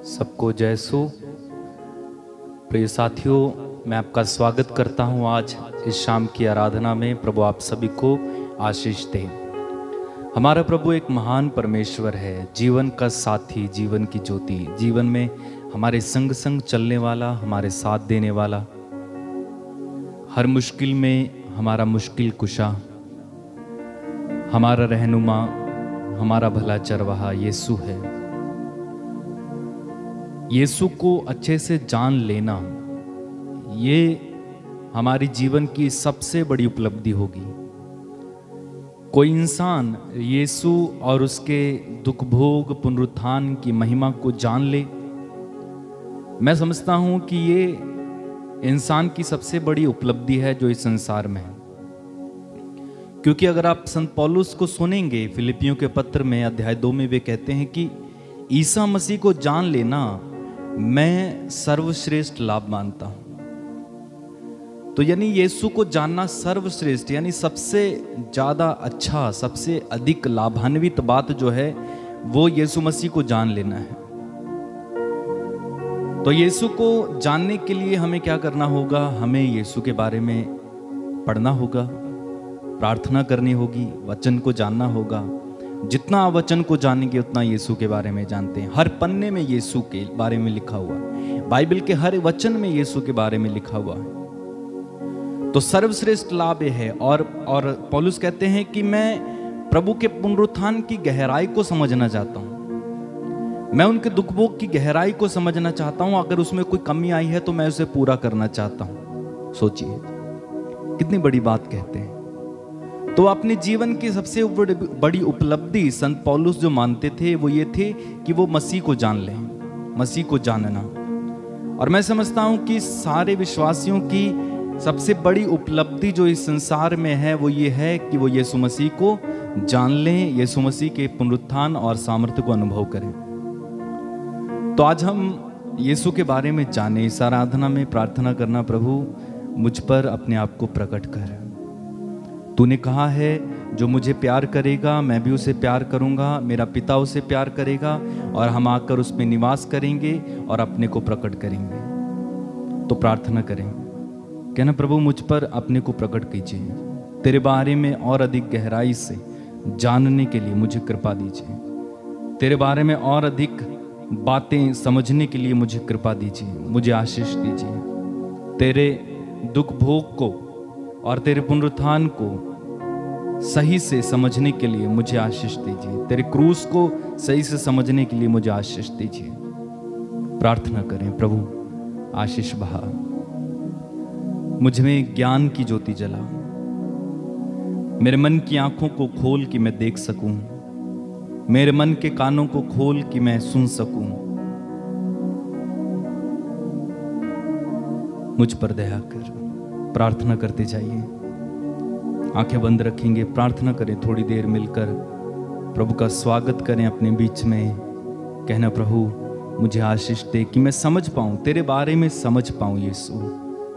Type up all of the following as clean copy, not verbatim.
सबको जय सो। प्रिय साथियों, मैं आपका स्वागत करता हूं आज इस शाम की आराधना में। प्रभु आप सभी को आशीष दे। हमारा प्रभु एक महान परमेश्वर है, जीवन का साथी, जीवन की ज्योति, जीवन में हमारे संग संग चलने वाला, हमारे साथ देने वाला, हर मुश्किल में हमारा मुश्किल कुशा, हमारा रहनुमा, हमारा भला चरवाहा यीशु है। यीशु को अच्छे से जान लेना, ये हमारी जीवन की सबसे बड़ी उपलब्धि होगी। कोई इंसान यीशु और उसके दुख भोग पुनरुत्थान की महिमा को जान ले, मैं समझता हूं कि ये इंसान की सबसे बड़ी उपलब्धि है जो इस संसार में है। क्योंकि अगर आप संत पौलुस को सुनेंगे, फिलिपियों के पत्र में अध्याय 2 में वे कहते हैं कि ईसा मसीह को जान लेना मैं सर्वश्रेष्ठ लाभ मानता हूं। तो यानी यीशु को जानना सर्वश्रेष्ठ, यानी सबसे ज्यादा अच्छा, सबसे अधिक लाभान्वित बात जो है वो यीशु मसीह को जान लेना है। तो यीशु को जानने के लिए हमें क्या करना होगा? हमें यीशु के बारे में पढ़ना होगा, प्रार्थना करनी होगी, वचन को जानना होगा। जितना वचन को जानेंगे उतना यीशु के बारे में जानते हैं। हर पन्ने में यीशु के बारे में लिखा हुआ है, बाइबल के हर वचन में यीशु के बारे में लिखा हुआ है। तो सर्वश्रेष्ठ लाभ है। और पौलुस कहते हैं कि मैं प्रभु के पुनरुत्थान की गहराई को समझना चाहता हूं, मैं उनके दुख भोग की गहराई को समझना चाहता हूं। अगर उसमें कोई कमी आई है तो मैं उसे पूरा करना चाहता हूं। सोचिए कितनी बड़ी बात कहते हैं। तो अपने जीवन की सबसे बड़ी उपलब्धि संत पौलुस जो मानते थे वो ये थे कि वो मसीह को जान लें, मसीह को जानना। और मैं समझता हूं कि सारे विश्वासियों की सबसे बड़ी उपलब्धि जो इस संसार में है वो ये है कि वो यीशु मसीह को जान लें, यीशु मसीह के पुनरुत्थान और सामर्थ्य को अनुभव करें। तो आज हम यीशु के बारे में जाने, इस आराधना में प्रार्थना करना, प्रभु मुझ पर अपने आप को प्रकट कर। तूने कहा है जो मुझे प्यार करेगा मैं भी उसे प्यार करूंगा, मेरा पिता उसे प्यार करेगा और हम आकर उसमें निवास करेंगे और अपने को प्रकट करेंगे। तो प्रार्थना करें, कहना प्रभु मुझ पर अपने को प्रकट कीजिए, तेरे बारे में और अधिक गहराई से जानने के लिए मुझे कृपा दीजिए, तेरे बारे में और अधिक बातें समझने के लिए मुझे कृपा दीजिए, मुझे आशीष दीजिए। तेरे दुख भोग को और तेरे पुनरुत्थान को सही से समझने के लिए मुझे आशीष दीजिए, तेरे क्रूस को सही से समझने के लिए मुझे आशीष दीजिए। प्रार्थना करें, प्रभु आशीष बहा, मुझ में ज्ञान की ज्योति जला, मेरे मन की आंखों को खोल कि मैं देख सकूं, मेरे मन के कानों को खोल कि मैं सुन सकूं। मुझ पर दया कर। प्रार्थना करते जाइए, आंखें बंद रखेंगे, प्रार्थना करें। थोड़ी देर मिलकर प्रभु का स्वागत करें अपने बीच में। कहना प्रभु मुझे आशीष दे कि मैं समझ पाऊं, तेरे बारे में समझ पाऊं। यीशु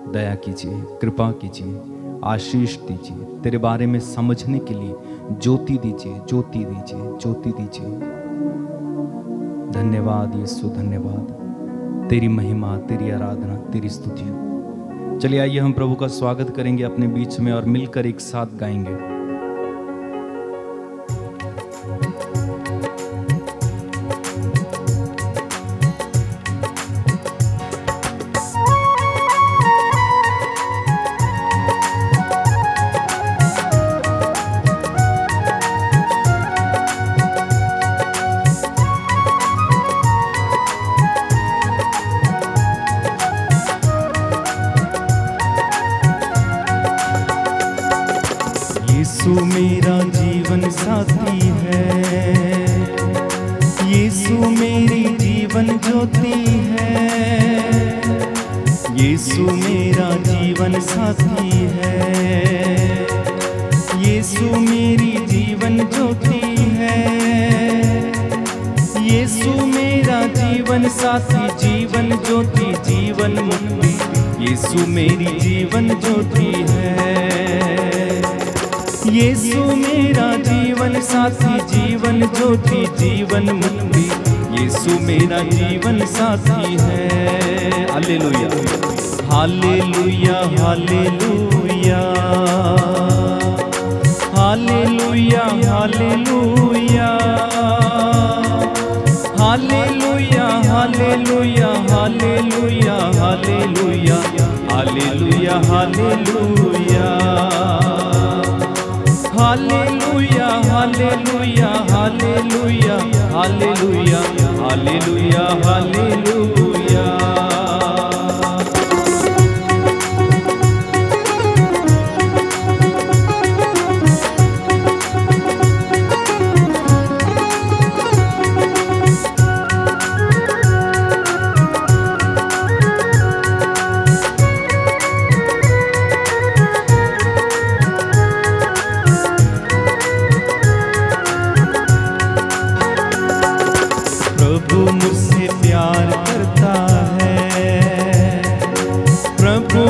दया कीजिए, कृपा कीजिए, आशीष दीजिए, तेरे बारे में समझने के लिए ज्योति दीजिए, ज्योति दीजिए, ज्योति दीजिए। धन्यवाद यीशु, धन्यवाद। तेरी महिमा, तेरी आराधना, तेरी स्तुति। चलिए आइए हम प्रभु का स्वागत करेंगे अपने बीच में और मिलकर एक साथ गाएंगे। यीशु मेरा जीवन साथी है, यीशु मेरी जीवन ज्योति है, यीशु मेरा जीवन साथी है, यीशु मेरी जीवन ज्योति है, यीशु मेरा जीवन साथी, जीवन ज्योति, जीवन मुक्ति, यीशु मेरी जीवन ज्योति है। यीशु मेरा जीवन साथी, जीवन ज्योति, जीवन मुक्ति, यीशु मेरा जीवन साथी है। Hallelujah hallelujah hallelujah hallelujah hallelujah hallelujah hallelujah hallelujah hallelujah hallelujah hallelujah hallelujah hallelujah hallelujah hallelujah hallelujah hallelujah.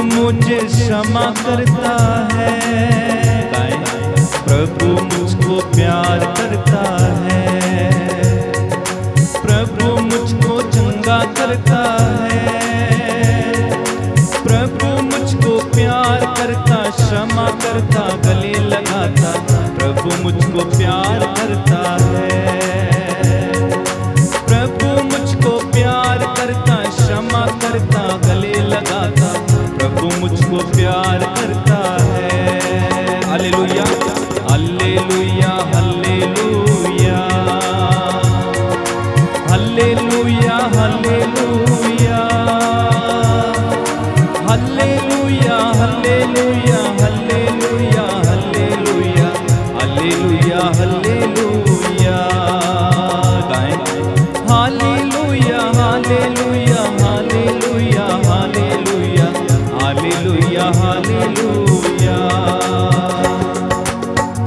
मुझे क्षमा करता है, प्रभु मुझको प्यार करता है, प्रभु मुझको चंगा करता है, प्रभु मुझको प्यार करता, क्षमा करता, गले लगाता, प्रभु मुझको प्यार करता है, प्रभु मुझको प्यार करता, क्षमा करता, गले लगाता, प्रभु मुझको प्यार करता है। Hallelujah hallelujah hallelujah hallelujah hallelujah hallelujah hallelujah hallelujah hallelujah hallelujah hallelujah. गाएं hallelujah hallelujah hallelujah hallelujah hallelujah hallelujah.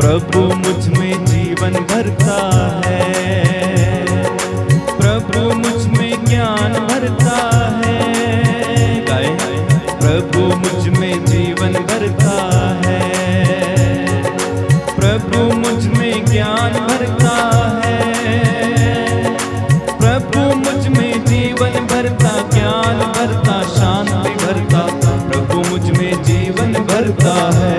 प्रभु मुझ में जीवन भरता है, प्रभु मुझ में ज्ञान भरता है, गाए प्रभु मुझ में जीवन भरता है, प्रभु मुझ में ज्ञान भरता है, प्रभु मुझ में जीवन भरता, ज्ञान भरता, शांति भरता, प्रभु मुझ में जीवन भरता है,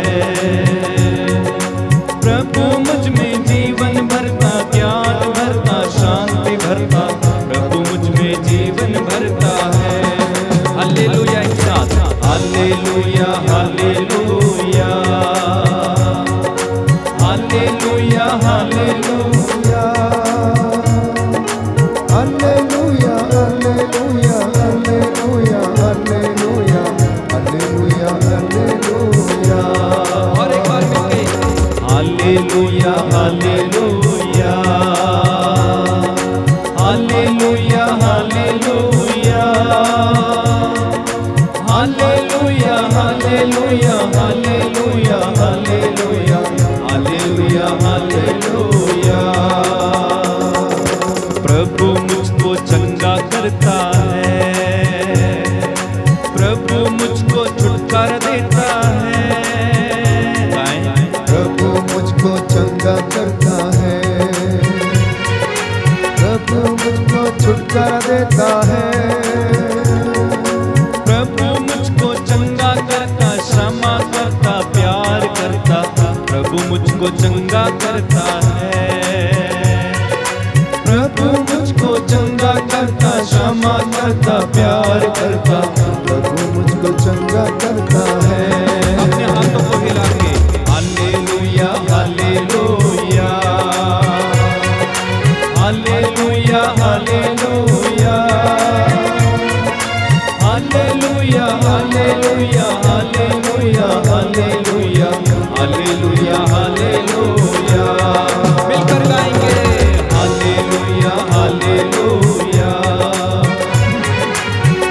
प्रभु मुझ में जीवन भरता, ज्ञान भरता, शांति भरता, प्रभु मुझ में जीवन भरता है। हालेलुया एक साथ hallelujah hallelujah hallelujah hallelujah hallelujah hallelujah hallelujah hallelujah hallelujah hallelujah. और एक बार मिलके hallelujah hallelujah hallelujah hallelujah hallelujah hallelujah hallelujah hallelujah hallelujah hallelujah. प्रभु मुझको चंगा करता है, प्रभु मुझको छुटकारा देता है, प्रभु मुझको चंगा करता है, प्रभु मुझको छुटकारा देता है, प्रभु मुझको चंगा करता, क्षमा करता, प्यार करता, प्रभु मुझको चंगा करता है, प्रभु मुझको चंगा करता, क्षमा करता, प्यार करता, प्रभु मुझको चंगा करता है। अपने हाथों को हिला के hallelujah hallelujah hallelujah hallelujah hallelujah hallelujah hallelujah hallelujah hallelujah hallelujah. मिलकर गाएंगे hallelujah hallelujah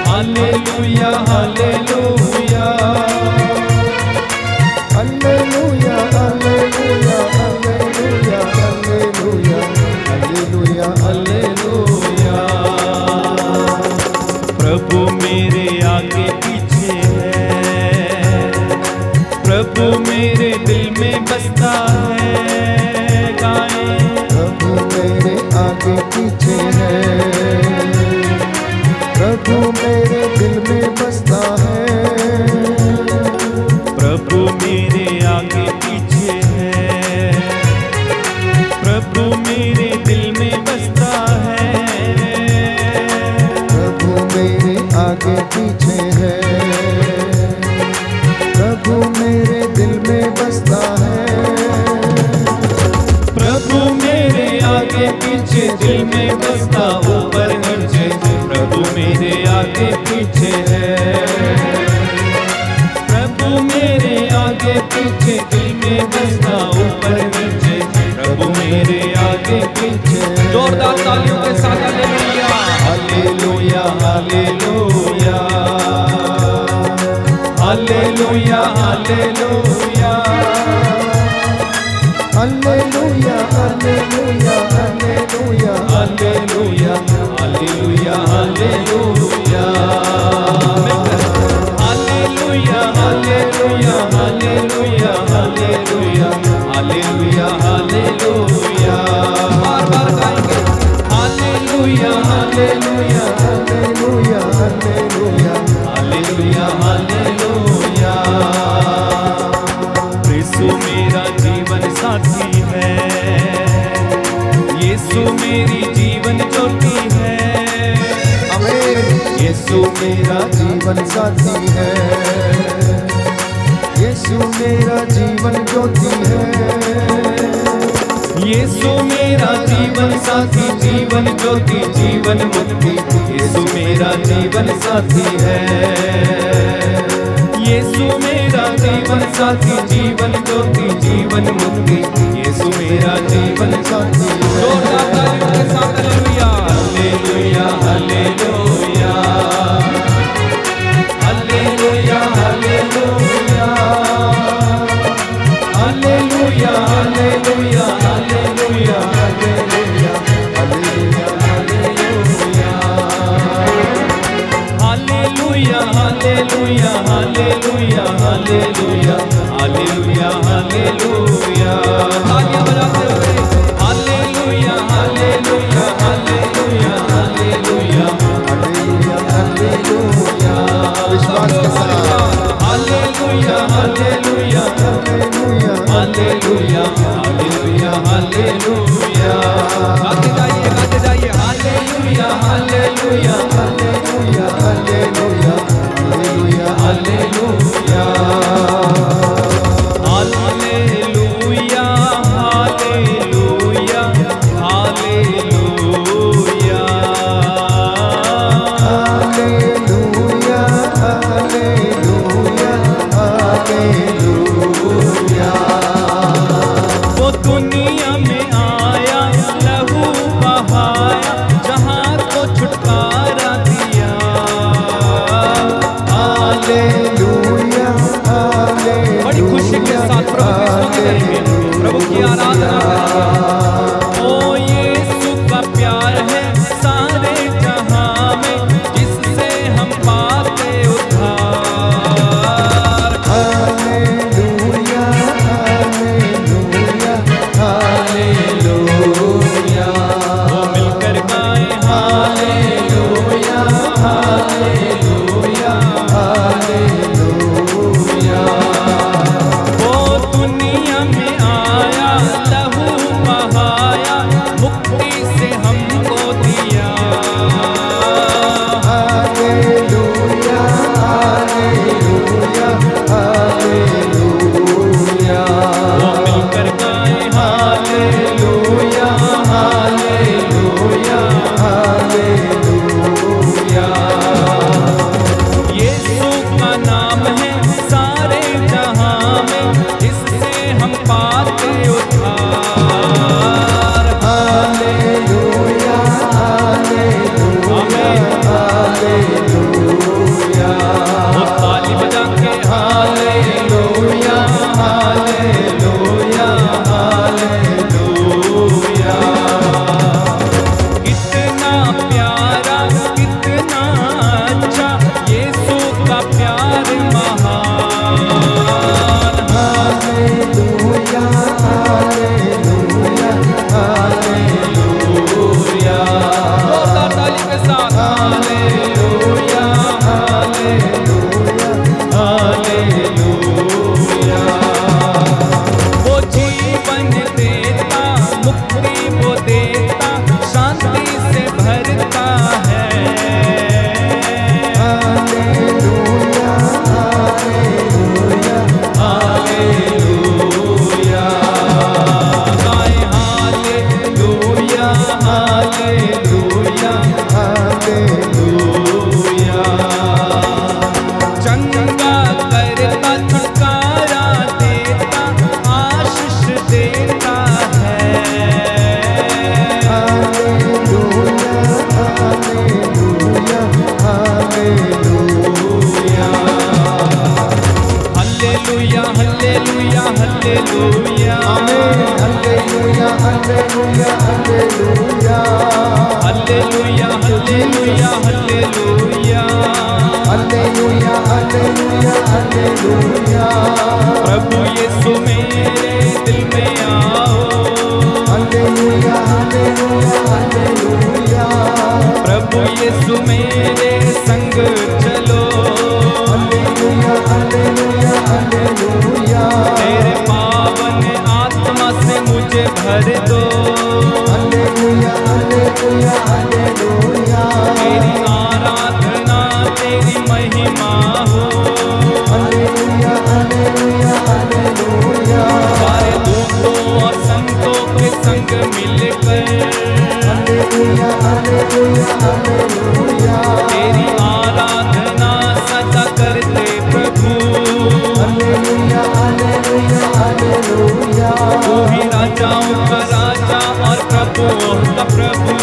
hallelujah hallelujah hallelujah hallelujah hallelujah hallelujah hallelujah hallelujah. प्रभु मेरे आगे पीछे है, प्रभु मेरे दिल में बसता है, गाएं प्रभु मेरे आगे पीछे है, मेरे आगे पीछे है, प्रभु मेरे दिल में बसता है। प्रभु मेरे आगे पीछे दिल में बसता, ऊपर नीचे प्रभु मेरे आगे पीछे है। प्रभु मेरे आगे पीछे दिल में बसता, ऊपर नीचे प्रभु मेरे आगे पीछे। जोरदार तालियों के साथ hallelujah hallelujah hallelujah hallelujah hallelujah hallelujah hallelujah hallelujah hallelujah hallelujah hallelujah hallelujah hallelujah hallelujah hallelujah hallelujah hallelujah बार बार गाएंगे hallelujah hallelujah hallelujah hallelujah hallelujah hallelujah. Yeshu मेरा जीवन साथी है, यीशु मेरी जीवन ज्योति है। आमीन। यीशु मेरा जीवन साथी है, यीशु मेरा जीवन ज्योति है। यीशु मेरा जीवन साथी, जीवन ज्योति, जीवन मुक्ति, यीशु मेरा जीवन साथी है। यीशु मेरा जीवन साथी, जीवन ज्योति, जीवन मुक्ति, यीशु मेरा जीवन साथी है। जोरदार तालियों के साथ hallelujah hallelujah hallelujah hallelujah hallelujah hallelujah hallelujah hallelujah hallelujah hallelujah hallelujah hallelujah hallelujah hallelujah hallelujah hallelujah. तालियां बजाते हुए hallelujah hallelujah hallelujah hallelujah hallelujah hallelujah. विश्वास के साथ hallelujah hallelujah hallelujah hallelujah hallelujah hallelujah. गाते जाइए hallelujah hallelujah hallelujah hallelujah hallelujah hallelujah hallelujah hallelujah hallelujah hallelujah hallelujah hallelujah. वो दुनिया में आया, लहू बहाया, जहां को छुटकारा दिया। Hallelujah hallelujah. बड़ी खुशी के साथ प्रभु की स्तुति करेंगे, प्रभु की आराधना करेंगे। ओ यीशु का प्यार है सारे जहां में, जिससे हम पाते उद्धार। हालेलुया हालेलुया हालेलुया वो मिलकर गाएं हालेलुया हालेलुया हालेलुया। वो दुनिया में आया, लहू बहाया, मुक्ति से हमको दिया। Hallelujah hallelujah hallelujah. वो मिलकर गाएं hallelujah hallelujah hallelujah. Hallelujah hallelujah hallelujah hallelujah hallelujah प्रभु यीशु मेरे दिल में आओ हालेलुया हालेलुया हालेलुया प्रभु यीशु मेरे संग चलो हालेलुया हालेलुया हालेलुया तेरे पावन आत्मा से मुझे भर दो हालेलुया हालेलुया हालेलुया तेरी आराधना तेरी महिमा हो हालेलुया हालेलुया हालेलुया सारे दूतों और संतों के संग मिलकर हालेलुया हालेलुया हालेलुया तेरी आराधना सदा करते प्रभु हालेलुया हालेलुया हालेलुया तू ही राजाओं का राजा और प्रभुओं का प्रभु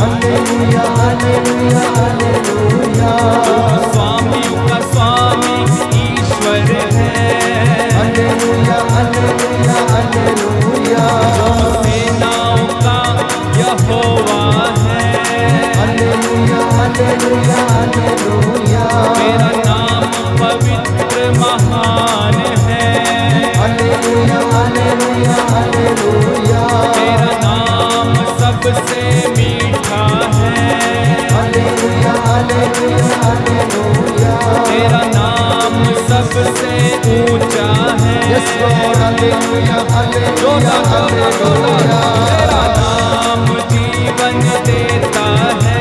हालेलुया हालेलुया हालेलुया तू स्वामियों का स्वामी ईश्वर है हालेलुया हालेलुया हालेलुया सेनाओं का यहोवा है हालेलुया हालेलुया हालेलुया तेरा नाम पवित्र महान है हालेलुया हालेलुया हालेलुया तेरा नाम सबसे मीठा है हालेलुया हालेलुया हालेलुया तेरा नाम सबसे ऊंचा है yes Lord hallelujah hallelujah hallelujah तेरा नाम जीवन देता है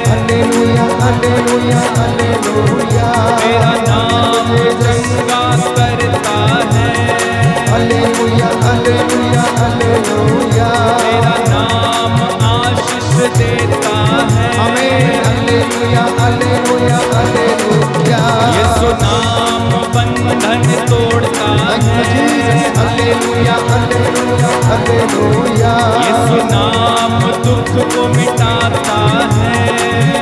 हालेलुया हालेलुया हालेलुया तेरा नाम चंगा करता है हालेलुया हालेलुया हालेलुया तेरा नाम आशीष देता है आमीन हालेलुया हालेलुया हालेलुया यीशु नाम बंधन तोड़ता है हालेलुया हालेलुया हालेलुया यीशु नाम दुख को मिटाता है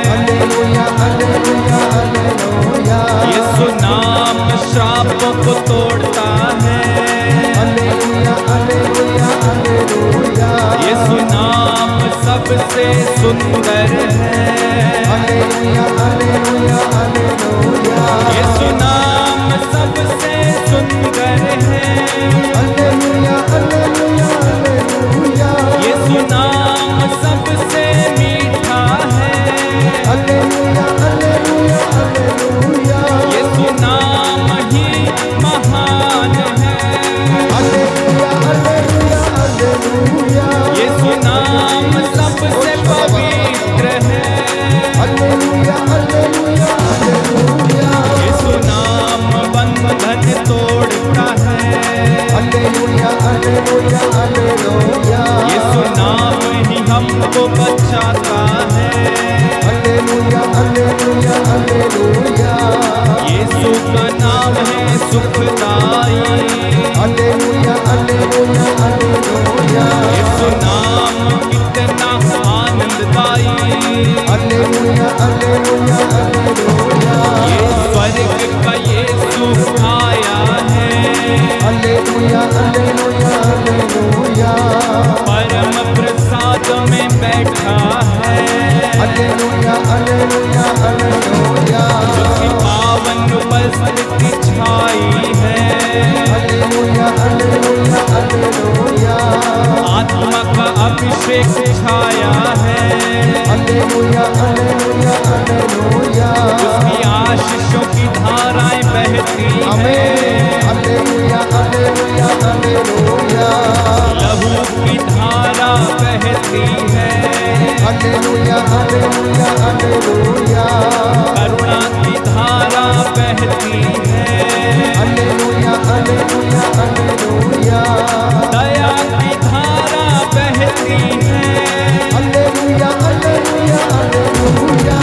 हालेलुया हालेलुया हालेलुया यीशु नाम श्रापों को तोड़ता है हालेलुया हालेलुया हालेलुया यीशु नाम सबसे सुंदर है हालेलुया हालेलुया हालेलुया यीशु नाम सबसे सुंदर है हालेलुया हालेलुया हालेलुया यीशु नाम सबसे मीठा है हालेलुया हालेलुया हालेलुया यीशु नाम ही महान है हालेलुया हालेलुया हालेलुया यीशु नाम सबसे पवित्र है हालेलुया हालेलुया हालेलुया यीशु नाम बंधन तोड़ता है हालेलुया हालेलुया हालेलुया यीशु नाम ही हमको बचाता है हालेलुया हालेलुया हालेलुया यीशु का नाम है सुखदाई हालेलुया हालेलुया हालेलुया यीशु नाम कितना आनंददाई हालेलुया हालेलुया हालेलुया ये स्वर्ग का यीशु आया है हालेलुया हालेलुया हालेलुया परम प्रसाद में बैठा है हालेलुया हालेलुया हालेलुया उसकी पावन उपस्थिति छाई है हालेलुया हालेलुया हालेलुया आत्मा का अभिषेक छाया है हालेलुया हालेलुया हालेलुया उसकी आशीषों की धाराएं बहती हैं आमीन हालेलुया हालेलुया हालेलुया लहू की धारा बहती है हालेलुया हालेलुया हालेलुया करुणा की धारा बहती है हालेलुया हालेलुया हालेलुया दया की धारा बहती है हालेलुया हालेलुया हालेलुया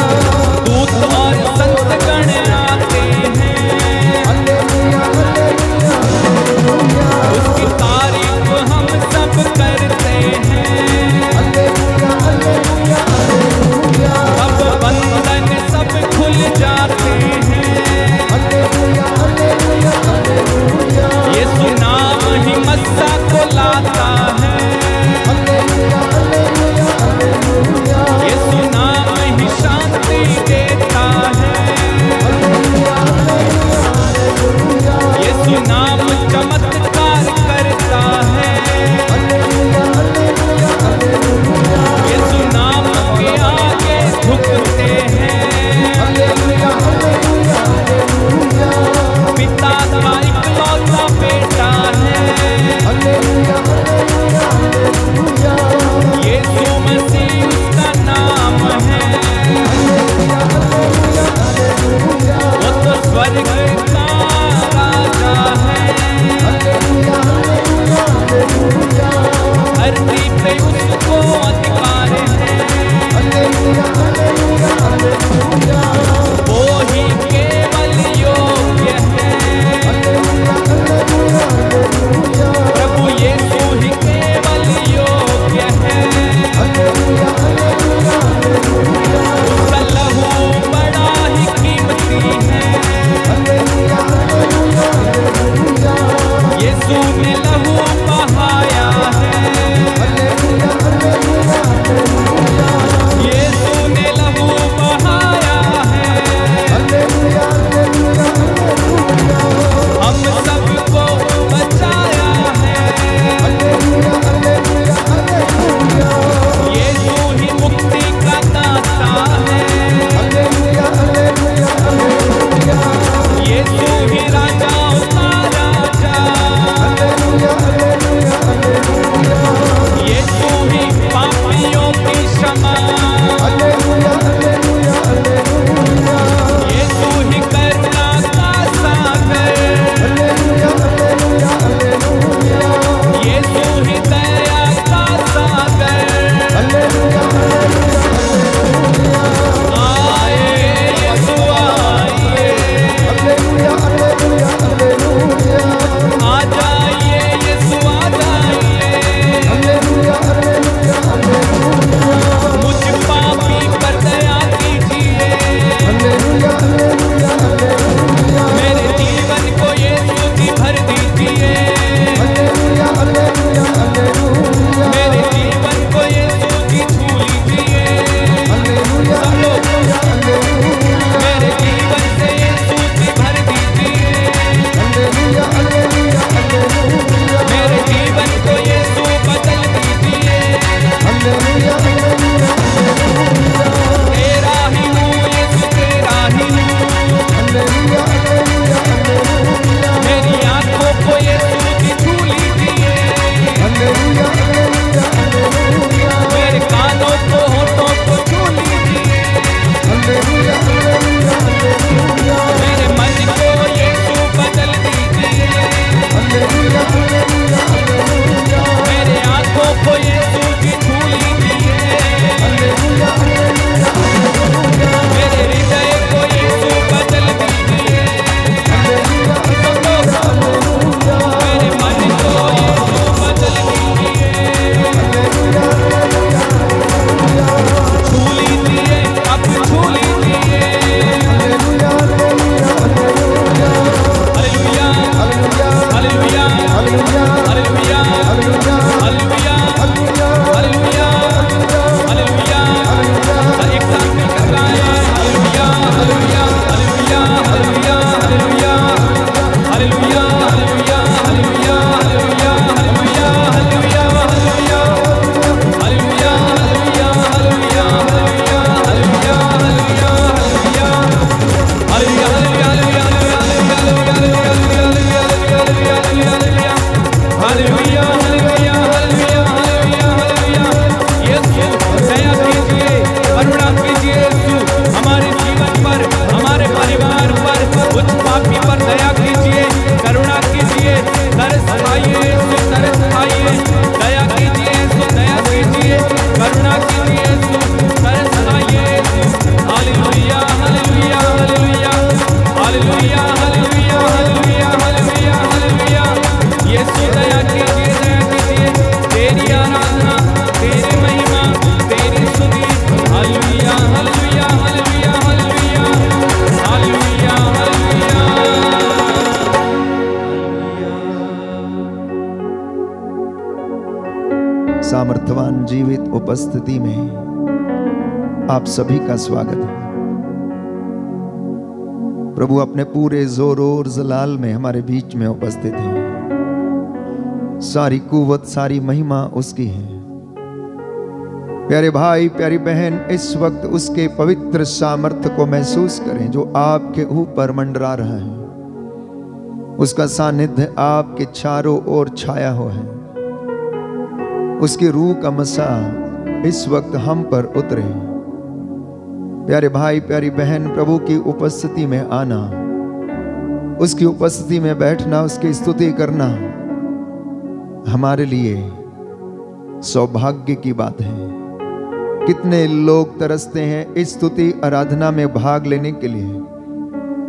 हैं। हालेलुया हालेलुया हालेलुया पिता का इकलौता बेटा है। हालेलुया हालेलुया हालेलुया यीशु मसीह उसका नाम है। हालेलुया हालेलुया हालेलुया वो तो स्वर्ग का राजा है। हालेलुया हालेलुया हालेलुया धरती पे उसको अधिकार है। हालेलुया हालेलुया हालेलुया वो ही केवल योग्य है। हालेलुया हालेलुया हालेलुया प्रभु यीशु ही केवल योग्य है। हालेलुया हालेलुया हालेलुया उसका लहू बड़ा ही कीमती है। हालेलुया हालेलुया हालेलुया यीशु ने लहू बहाया है। हालेलुया हालेलुया हालेलुया यीशु ने लहू बहाया है। हालेलुया हालेलुया हालेलुया हम सबको बचाया है। हालेलुया हालेलुया हालेलुया यीशु ही मुक्ति का दाता है। हालेलुया हालेलुया हालेलुया यीशु ही राजाओं का राजा। हालेलुया हालेलुया हालेलुया यीशु ही पापियों की क्षमा। हालेलुया हालेलुया हालेलुया यीशु ही करुणा का सागर। हालेलुया हालेलुया हालेलुया यीशु ही दया का सागर। हालेलुया हालेलुया आए यीशु आइए। हालेलुया हालेलुया हालेलुया आ जाइए यीशु आ जाइए। हालेलुया हालेलुया हालेलुया मुझ पापी पर दया कीजिए। हालेलुया हालेलुया हालेलुया मेरे जीवन को यीशु जी भर दीजिए। हालेलुया हालेलुया हालेलुया मेरे जीवन को यीशु जी छू लीजिए। हालेलुया सब लोग हालेलुया मेरे जीवन से यीशु जी भर दीजिए। हालेलुया हालेलुया हालेलुया मेरे जीवन को यीशु बदल दीजिए। हालेलुया हालेलुया हालेलुया तेरा ही हूँ यीशु तेरा ही हूँ। हालेलुया हालेलुया हालेलुया मेरी आंखों को यीशु जी छू लीजिए। हालेलुया हालेलुया हालेलुया मेरे कानों को होठों को छू लीजिए। हालेलुया हालेलुया हालेलुया मेरे मन को यीशु बदल दीजिए। हालेलुया हालेलुया हालेलुया मेरे आंखों को यीशु जी छू लीजिए। हालेलुया हालेलुया हालेलुया मेरे हृदय को यीशु बदल दीजिए। हालेलुया हालेलुया मेरे मन को यीशु बदल दीजिए। छू लीजिए अब छू लीजिए। Hallelujah hallelujah hallelujah hallelujah hallelujah hallelujah hallelujah hallelujah hallelujah hallelujah hallelujah hallelujah hallelujah. एक साथ मिलकर गाएं hallelujah hallelujah hallelujah hallelujah hallelujah hallelujah hallelujah hallelujah hallelujah hallelujah hallelujah hallelujah hallelujah hallelujah hallelujah हमारे जीवन पर, हमारे परिवार पर, उस पापी पर दया कीजिए, करुणा कीजिए, तरस खाइए, तरस खाइए, दया कीजिए, दया कीजिए, करुणा कीजिए, तरस खाइए। Hallelujah hallelujah hallelujah hallelujah hallelujah hallelujah hallelujah hallelujah. Yeshu दया कीजिए, तेरी आराधना, तेरी महिमा, तेरी स्तुति। Hallelujah hallelujah hallelujah hallelujah hallelujah hallelujah. सामर्थ्यवान जीवित उपस्थिति में आप सभी का स्वागत है। प्रभु अपने पूरे जोर और जलाल में हमारे बीच में उपस्थित है। सारी कुव्वत, सारी महिमा उसकी है। प्यारे भाई प्यारी बहन, इस वक्त उसके पवित्र सामर्थ्य को महसूस करें जो आपके ऊपर मंडरा रहा है। उसका सानिध्य आपके चारों ओर छाया हुआ है। उसकी रूह का मसा इस वक्त हम पर उतरे। प्यारे भाई प्यारी बहन, प्रभु की उपस्थिति में आना, उसकी उपस्थिति में बैठना, उसकी स्तुति करना हमारे लिए सौभाग्य की बात है। कितने लोग तरसते हैं इस स्तुति आराधना में भाग लेने के लिए।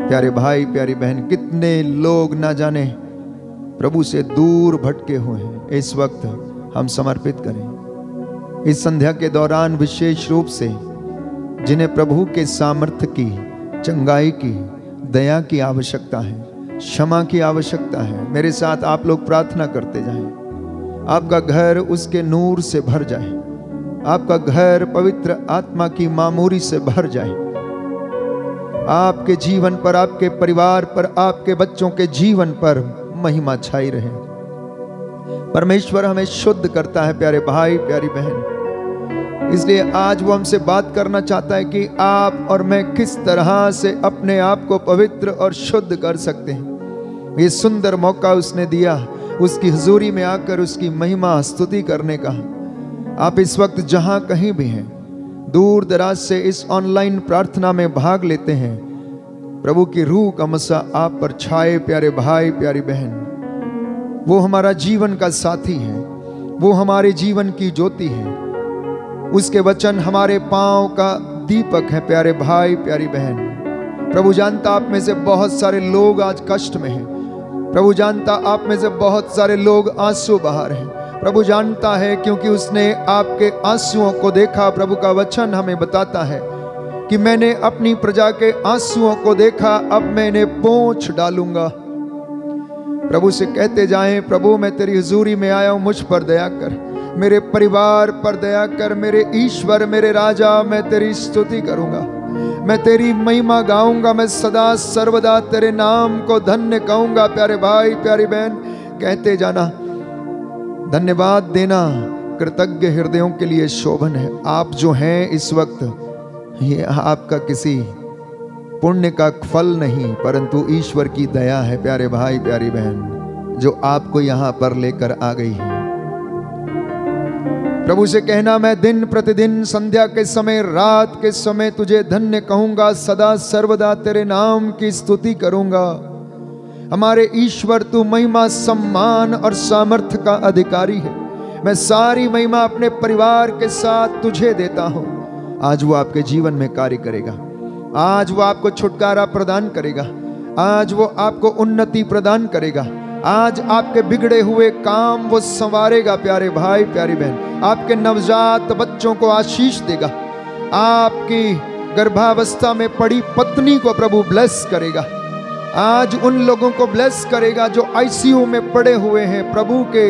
प्यारे भाई प्यारी बहन, कितने लोग ना जाने प्रभु से दूर भटके हुए हैं। इस वक्त हम समर्पित करें इस संध्या के दौरान, विशेष रूप से जिन्हें प्रभु के सामर्थ्य की, चंगाई की, दया की आवश्यकता है, क्षमा की आवश्यकता है। मेरे साथ आप लोग प्रार्थना करते जाएं। आपका घर उसके नूर से भर जाए, आपका घर पवित्र आत्मा की मामूरी से भर जाए। आपके जीवन पर, आपके परिवार पर, आपके बच्चों के जीवन पर महिमा छाई रहे। परमेश्वर हमें शुद्ध करता है प्यारे भाई प्यारी बहन। इसलिए आज वो हमसे बात करना चाहता है कि आप और मैं किस तरह से अपने आप को पवित्र और शुद्ध कर सकते हैं। ये सुंदर मौका उसने दिया, उसकी हुजूरी में आकर उसकी महिमा स्तुति करने का। आप इस वक्त जहां कहीं भी हैं, दूर दराज से इस ऑनलाइन प्रार्थना में भाग लेते हैं, प्रभु की रूह का मसा आप पर छाए प्यारे भाई प्यारी बहन। वो हमारा जीवन का साथी है, वो हमारे जीवन की ज्योति है। उसके वचन हमारे पांव का दीपक है प्यारे भाई प्यारी बहन। प्रभु जानता आप में से बहुत सारे लोग आज कष्ट में हैं। प्रभु जानता आप में से बहुत सारे लोग आंसू बहा रहे हैं। प्रभु जानता है, क्योंकि उसने आपके आंसुओं को देखा। प्रभु का वचन हमें बताता है कि मैंने अपनी प्रजा के आंसुओं को देखा, अब मैं इन्हें पोंछ डालूंगा। प्रभु से कहते जाएं, प्रभु मैं तेरी हुजूरी में आया हूं, मुझ पर दया कर, मेरे परिवार पर दया कर। मेरे ईश्वर, मेरे राजा, मैं तेरी स्तुति करूंगा, मैं तेरी महिमा गाऊंगा, मैं सदा सर्वदा तेरे नाम को धन्य कहूंगा। प्यारे भाई प्यारी बहन, कहते जाना, धन्यवाद देना कृतज्ञ हृदयों के लिए शोभन है। आप जो हैं इस वक्त, ये आपका किसी पुण्य का फल नहीं, परंतु ईश्वर की दया है प्यारे भाई प्यारी बहन, जो आपको यहां पर लेकर आ गई है। प्रभु से कहना, मैं दिन प्रतिदिन संध्या के समय, रात के समय तुझे धन्य कहूंगा, सदा सर्वदा तेरे नाम की स्तुति करूंगा। हमारे ईश्वर, तू महिमा, सम्मान और सामर्थ्य का अधिकारी है। मैं सारी महिमा अपने परिवार के साथ तुझे देता हूं। आज वो आपके जीवन में कार्य करेगा, आज वो आपको छुटकारा प्रदान करेगा, आज वो आपको उन्नति प्रदान करेगा, आज आपके बिगड़े हुए काम वो संवारेगा प्यारे भाई प्यारी बहन। आपके नवजात बच्चों को आशीष देगा, आपकी गर्भावस्था में पड़ी पत्नी को प्रभु ब्लेस करेगा। आज उन लोगों को ब्लेस करेगा जो आईसीयू में पड़े हुए हैं, प्रभु के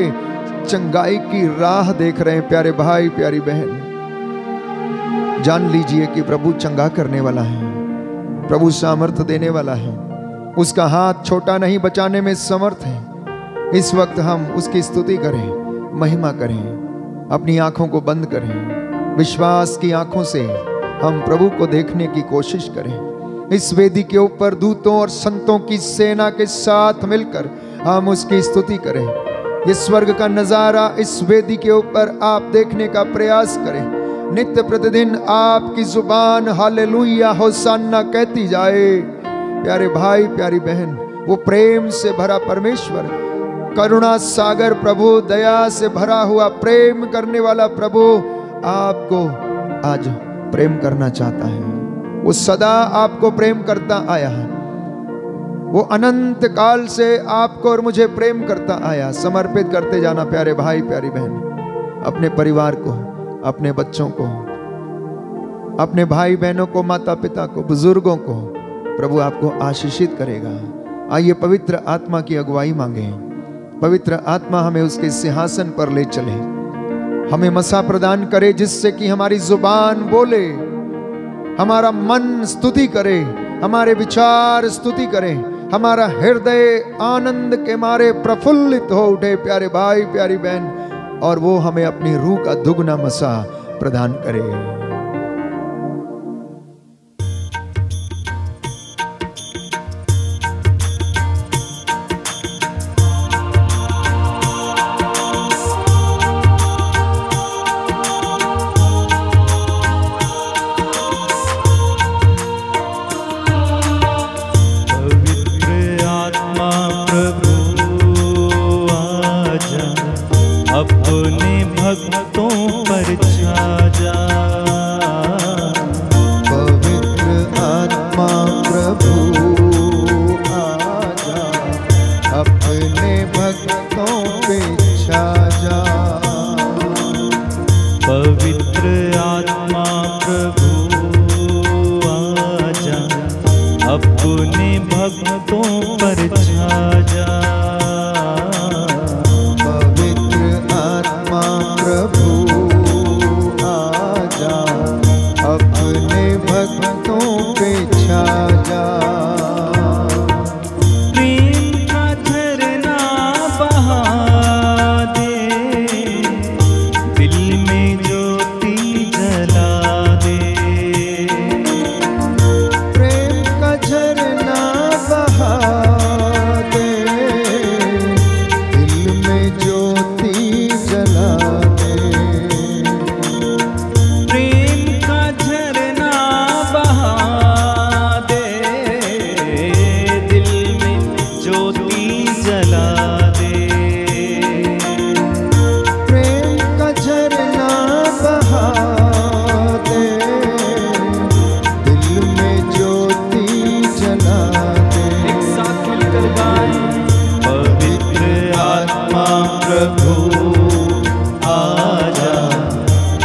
चंगाई की राह देख रहे हैं प्यारे भाई प्यारी बहन। जान लीजिए कि प्रभु चंगा करने वाला है, प्रभु सामर्थ्य देने वाला है। उसका हाथ छोटा नहीं, बचाने में समर्थ है। इस वक्त हम उसकी स्तुति करें, महिमा करें, अपनी आंखों को बंद करें, विश्वास की आंखों से हम प्रभु को देखने की कोशिश करें। इस वेदी के ऊपर दूतों और संतों की सेना के साथ मिलकर हम उसकी स्तुति करें। ये स्वर्ग का नजारा इस वेदी के ऊपर आप देखने का प्रयास करें। नित्य प्रतिदिन आपकी जुबान हालेलुया होसाना कहती जाए। प्यारे भाई प्यारी बहन, वो प्रेम से भरा परमेश्वर, करुणा सागर प्रभु, दया से भरा हुआ प्रेम करने वाला प्रभु आपको आज प्रेम करना चाहता है। वो सदा आपको प्रेम करता आया है, वो अनंत काल से आपको और मुझे प्रेम करता आया। समर्पित करते जाना प्यारे भाई प्यारी बहन, अपने परिवार को, अपने बच्चों को, अपने भाई बहनों को, माता पिता को, बुजुर्गों को प्रभु आपको आशीषित करेगा। आइए पवित्र आत्मा की अगुवाई मांगे। पवित्र आत्मा हमें उसके सिंहासन पर ले चले, हमें मसा प्रदान करे जिससे कि हमारी जुबान बोले, हमारा मन स्तुति करे, हमारे विचार स्तुति करें, हमारा हृदय आनंद के मारे प्रफुल्लित हो उठे प्यारे भाई प्यारी बहन, और वो हमें अपनी रूह का दुगना मसा प्रदान करे। अपने भक्तों पर छा जा। पवित्र आत्मा प्रभु आजा, अपने भक्तों पे छा जा। पवित्र आत्मा प्रभु आजा, अपने भक्तों पर छा जा। प्रभु आजा, अपने भक्तों पे छा जा। प्रेम का झरना बहा दे, दिल में ज्योति जला दे। प्रेम का झरना बहा दे, दिल में ज्योति जला दे।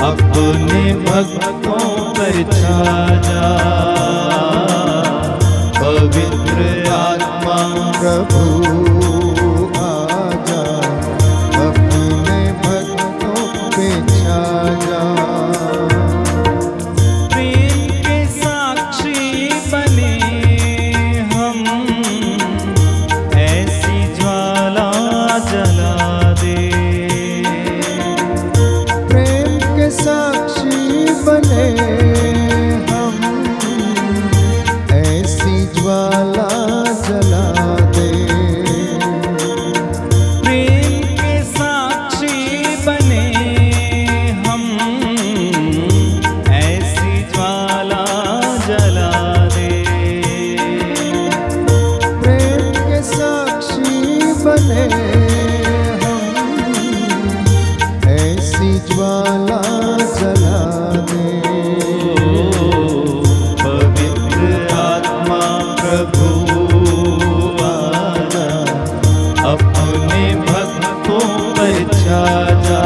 अपने भक्तों पर छा जा। पवित्र आत्मा प्रभु आजा, अपने भक्तों पे छा जा। प्रेम के साक्षी बने हम, ऐसी ज्वाला जला दे। साक्षी बने हम, ऐसी ज्वाला जला दे। प्रेम के साक्षी बने हम, ऐसी ज्वाला जला दे। प्रेम के साक्षी बने हम, ऐसी ज्वाला जला दे। पवित्र आत्मा प्रभु आजा, अपने भक्तों पर छा जा।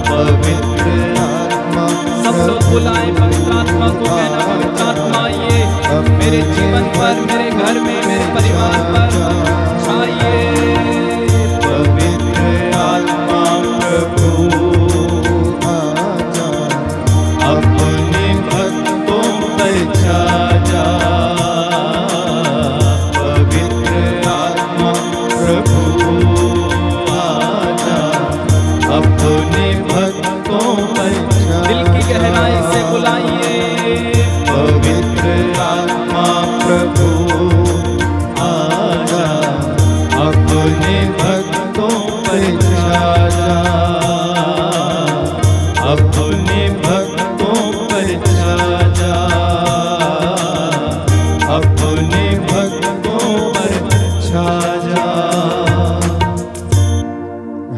पवित्र आत्मा सब लोग बुलाए पवित्र आत्मा को, कहना पवित्र आत्मा ये मेरे जीवन पर, मेरे घर में, मेरे परिवार पर छाइए। पवित्र आत्मा प्रभु आजा, अपने भक्तों पर छा जा। पवित्र आत्मा प्रभु आजा, अपने भक्तों पर दिल की गहराई से बुलाइए। पवित्र आत्मा प्रभु आजा, अपने भक्तों पर छा जा। अपने भक्तों पर छा जा। अपने भक्तों पर छा जा।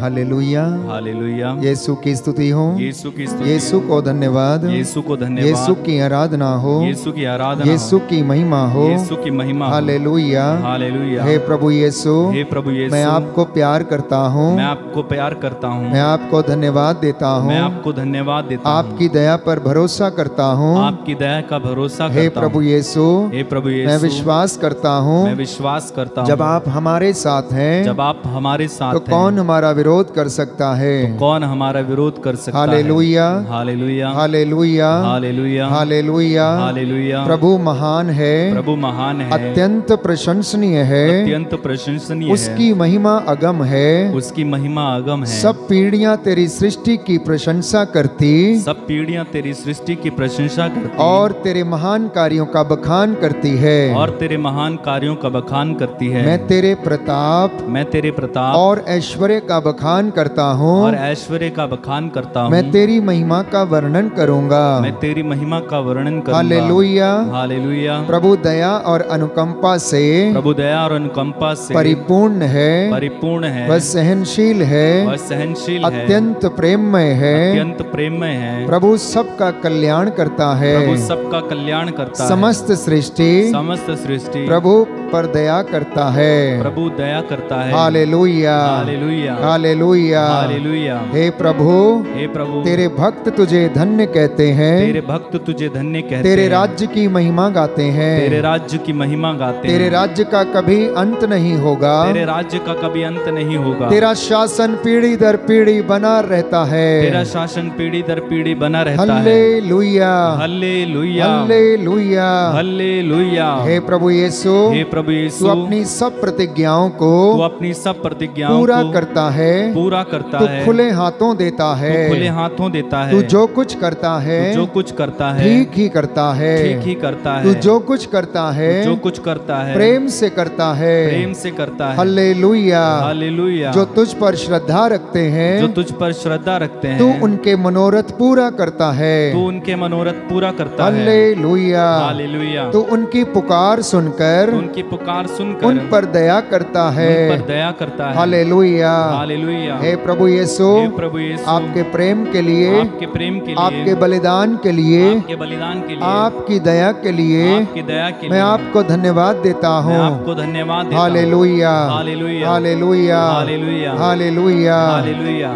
Hallelujah, hallelujah. यीशु की स्तुति हो, यीशु की स्तुति, यीशु को धन्यवाद, यीशु को धन्यवाद, यीशु की आराधना हो, यीशु की आराधना, यीशु की महिमा हो, यीशु की महिमा। Hallelujah, hallelujah. हे प्रभु यीशु, हे प्रभु यीशु, मैं आपको प्यार करता हूँ, मैं आपको प्यार करता हूँ, मैं आपको धन्यवाद देता हूँ, मैं आपको धन्यवाद देता हूँ, आपकी दया पर भरोसा करता हूँ, आपकी दया का भरोसा हे करता प्रभु हूँ। यीशु, हे प्रभु यीशु, मैं विश्वास करता हूँ, मैं विश्वास करता हूँ, जब आप हमारे साथ हैं, जब आप हमारे साथ तो हैं, कौन हमारा विरोध कर सकता है। तो कौन कौन हमारा विरोध कर सकता है? Hallelujah, hallelujah, hallelujah, hallelujah, hallelujah. Hallelujah. प्रभु महान है, प्रभु महान है, अत्यंत प्रशंसनीय है, अत्यंत प्रशंसनीय है, उसकी महिमा अगम है, उसकी महिमा अगम है। सब पीढ़ियां तेरी सृष्टि की प्रशंसा करती, सब पीढ़ियां तेरी सृष्टि की प्रशंसा करती और तेरे महान कार्यों का बखान करती है। और तेरे महान कार्यों का बखान करती है। मैं तेरे प्रताप मैं तेरे प्रताप और ऐश्वर्य का बखान करता हूँ, और ऐश्वर्य का बखान करता हूँ। मैं तेरी महिमा का वर्णन करूंगा। मैं तेरी महिमा का वर्णन करूंगा। Hallelujah, hallelujah. प्रभु दया और अनुकंपा से प्रभु दया और अनुकंपा से परिपूर्ण है, परिपूर्ण है, वह सहनशील है, वह सहनशील है, अत्यंत प्रेममय है, अत्यंत प्रेममय है। प्रभु सबका कल्याण करता है, प्रभु सबका कल्याण करता है। समस्त सृष्टि समस्त सृष्टि प्रभु पर दया करता है। प्रभु दया करता है। Hallelujah, hallelujah, hallelujah, hallelujah. हे प्रभु, हे प्रभु, तेरे भक्त तुझे धन्य कहते हैं, तेरे भक्त तुझे धन्य कहते तेरे हैं। राज्य की महिमा गाते हैं, तेरे राज्य की महिमा गाते हैं। तेरे राज्य का कभी अंत नहीं होगा, तेरे राज्य का कभी अंत नहीं होगा। तेरा शासन पीढ़ी दर पीढ़ी बना रहता है। तेरा शासन पीढ़ी दर पीढ़ी बना रहता है। Hallelujah, hallelujah, hallelujah, hallelujah. हे प्रभु यीशु, हे प्रभु यीशु, तू अपनी सब प्रतिज्ञाओं को तू अपनी सब प्रतिज्ञाओं पूरा को करता है, पूरा करता तू है। खुले हाथों देता है, तू खुले हाथों देता है। तू जो कुछ करता है, तू जो कुछ करता है ठीक ही करता है, ठीक ही करता है। तू जो कुछ करता है, तू जो कुछ करता है प्रेम से करता है, प्रेम से करता है। Hallelujah, hallelujah. जो तुझ पर श्रद्धा रखते हैं, जो तुझ पर श्रद्धा रखते हैं, तू उनके मनोरथ पूरा करता है। तू उनके मनोरथ पूरा करता है। Hallelujah, hallelujah. तू उनकी पुकार सुनकर उनकी पुकार सुनकर उन पर दया करता है। उन पर दया करता है। Hallelujah, hallelujah. हे प्रभु यीशु, हे प्रभु यीशु, आपके प्रेम के लिए, आपके प्रेम के लिए, आपके बलिदान के लिए, आपके बलिदान के लिए, आपकी दया के लिए आपकी दया के लिए मैं आपको धन्यवाद देता मैं हूँ। आपको धन्यवाद देता हूँ। Hallelujah, hallelujah, hallelujah, hallelujah, hallelujah. Hallelujah.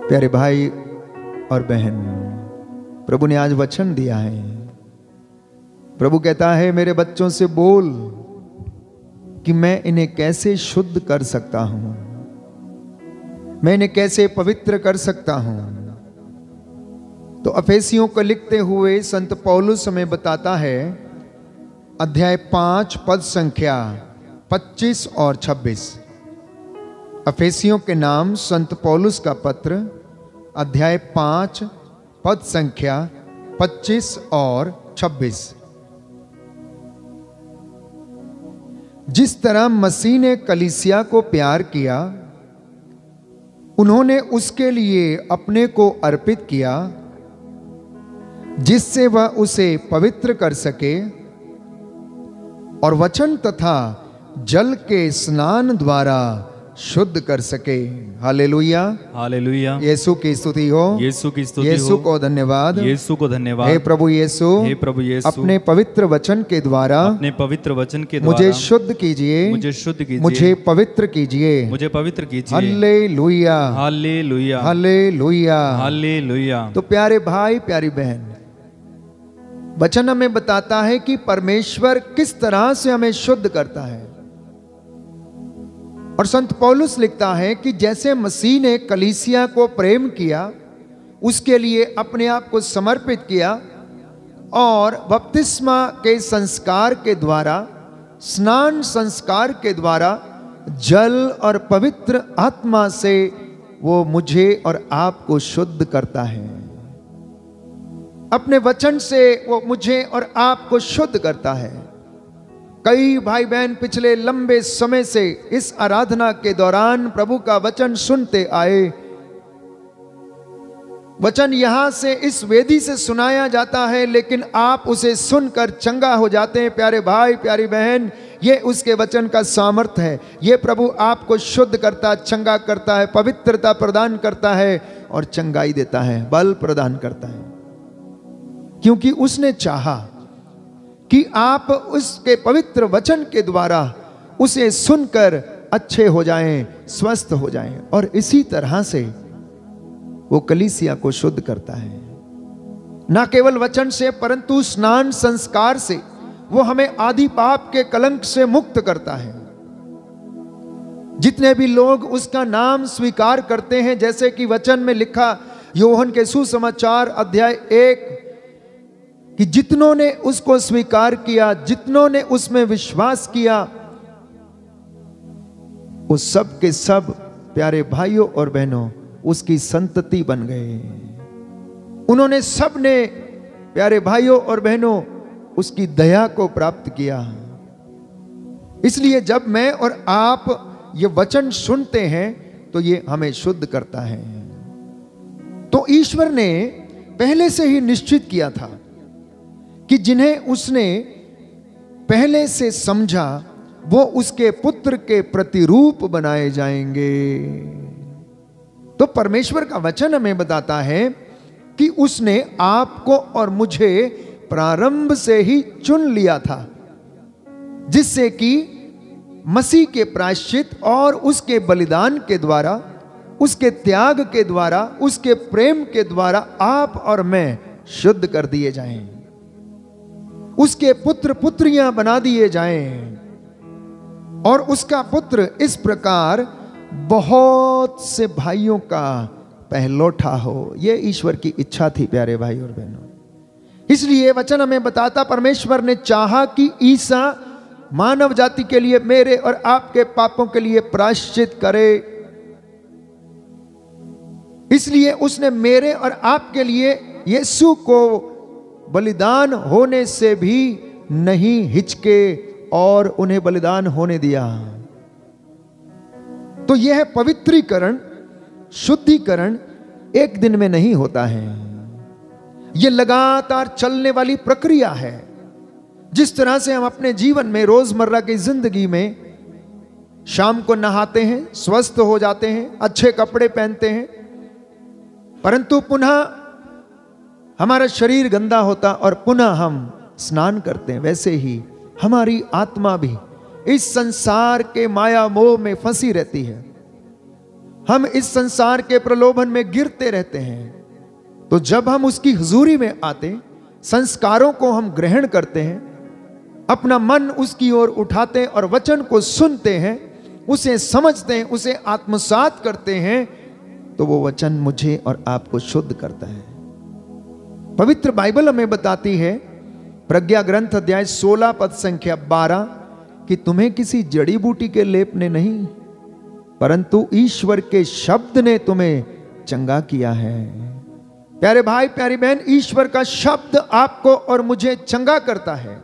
प्यारे भाई और बहन, प्रभु ने आज वचन दिया है। प्रभु कहता है मेरे बच्चों से बोल कि मैं इन्हें कैसे शुद्ध कर सकता हूं, मैं इन्हें कैसे पवित्र कर सकता हूं। तो अफेसियों को लिखते हुए संत पौलुस हमें बताता है, अध्याय 5 पद संख्या 25 और 26। अफेसियों के नाम संत पौलुस का पत्र, अध्याय 5 पद संख्या 25 और 26। जिस तरह मसीह ने कलीसिया को प्यार किया, उन्होंने उसके लिए अपने को अर्पित किया, जिससे वह उसे पवित्र कर सके और वचन तथा जल के स्नान द्वारा शुद्ध कर सके। Hallelujah, hallelujah. यीशु की स्तुति हो, यीशु की स्तुति यीशु हो। को धन्यवाद, यीशु को धन्यवाद। हे प्रभु यीशु, हे प्रभु यीशु, अपने पवित्र वचन के द्वारा अपने पवित्र वचन के द्वारा मुझे शुद्ध कीजिए, मुझे शुद्ध कीजिए, मुझे पवित्र कीजिए। मुझे पवित्र कीजिए। Hallelujah, hallelujah, hallelujah, hallelujah. तो प्यारे भाई प्यारी बहन, वचन हमें बताता है कि परमेश्वर किस तरह से हमें शुद्ध करता है। और संत पौलुस लिखता है कि जैसे मसीह ने कलीसिया को प्रेम किया, उसके लिए अपने आप को समर्पित किया और बपतिस्मा के संस्कार के द्वारा, स्नान संस्कार के द्वारा, जल और पवित्र आत्मा से वो मुझे और आपको शुद्ध करता है। अपने वचन से वो मुझे और आपको शुद्ध करता है। कई भाई बहन पिछले लंबे समय से इस आराधना के दौरान प्रभु का वचन सुनते आए। वचन यहां से इस वेदी से सुनाया जाता है, लेकिन आप उसे सुनकर चंगा हो जाते हैं। प्यारे भाई प्यारी बहन, ये उसके वचन का सामर्थ्य है। ये प्रभु आपको शुद्ध करता, चंगा करता है, पवित्रता प्रदान करता है और चंगाई देता है, बल प्रदान करता है, क्योंकि उसने चाहा कि आप उसके पवित्र वचन के द्वारा उसे सुनकर अच्छे हो जाएं, स्वस्थ हो जाएं। और इसी तरह से वो कलीसिया को शुद्ध करता है, ना केवल वचन से परंतु स्नान संस्कार से वो हमें आदि पाप के कलंक से मुक्त करता है। जितने भी लोग उसका नाम स्वीकार करते हैं, जैसे कि वचन में लिखा यूहन्ना के सुसमाचार अध्याय 1 कि जितनों ने उसको स्वीकार किया, जितनों ने उसमें विश्वास किया, वो सब के सब प्यारे भाइयों और बहनों उसकी संतति बन गए। उन्होंने सब ने प्यारे भाइयों और बहनों उसकी दया को प्राप्त किया। इसलिए जब मैं और आप ये वचन सुनते हैं तो ये हमें शुद्ध करता है। तो ईश्वर ने पहले से ही निश्चित किया था कि जिन्हें उसने पहले से समझा वो उसके पुत्र के प्रतिरूप बनाए जाएंगे। तो परमेश्वर का वचन हमें बताता है कि उसने आपको और मुझे प्रारंभ से ही चुन लिया था, जिससे कि मसीह के प्रायश्चित और उसके बलिदान के द्वारा, उसके त्याग के द्वारा, उसके प्रेम के द्वारा आप और मैं शुद्ध कर दिए जाएं, उसके पुत्र पुत्रियां बना दिए जाएं और उसका पुत्र इस प्रकार बहुत से भाइयों का पहलौठा हो। यह ईश्वर की इच्छा थी प्यारे भाई और बहनों। इसलिए वचन हमें बताता, परमेश्वर ने चाहा कि ईसा मानव जाति के लिए, मेरे और आपके पापों के लिए प्रायश्चित करे। इसलिए उसने मेरे और आपके लिए यीशु को बलिदान होने से भी नहीं हिचके और उन्हें बलिदान होने दिया। तो यह पवित्रीकरण, शुद्धिकरण एक दिन में नहीं होता है, यह लगातार चलने वाली प्रक्रिया है। जिस तरह से हम अपने जीवन में, रोजमर्रा की जिंदगी में शाम को नहाते हैं, स्वस्थ हो जाते हैं, अच्छे कपड़े पहनते हैं, परंतु पुनः हमारा शरीर गंदा होता और पुनः हम स्नान करते हैं, वैसे ही हमारी आत्मा भी इस संसार के माया मोह में फंसी रहती है। हम इस संसार के प्रलोभन में गिरते रहते हैं। तो जब हम उसकी हुजूरी में आते, संस्कारों को हम ग्रहण करते हैं, अपना मन उसकी ओर उठाते हैं और वचन को सुनते हैं, उसे समझते हैं, उसे आत्मसात करते हैं, तो वो वचन मुझे और आपको शुद्ध करता है। पवित्र बाइबल हमें बताती है, प्रज्ञा ग्रंथ अध्याय 16 पद संख्या 12 कि तुम्हें किसी जड़ी बूटी के लेप ने नहीं, परंतु ईश्वर के शब्द ने तुम्हें चंगा किया है। प्यारे भाई प्यारी बहन, ईश्वर का शब्द आपको और मुझे चंगा करता है।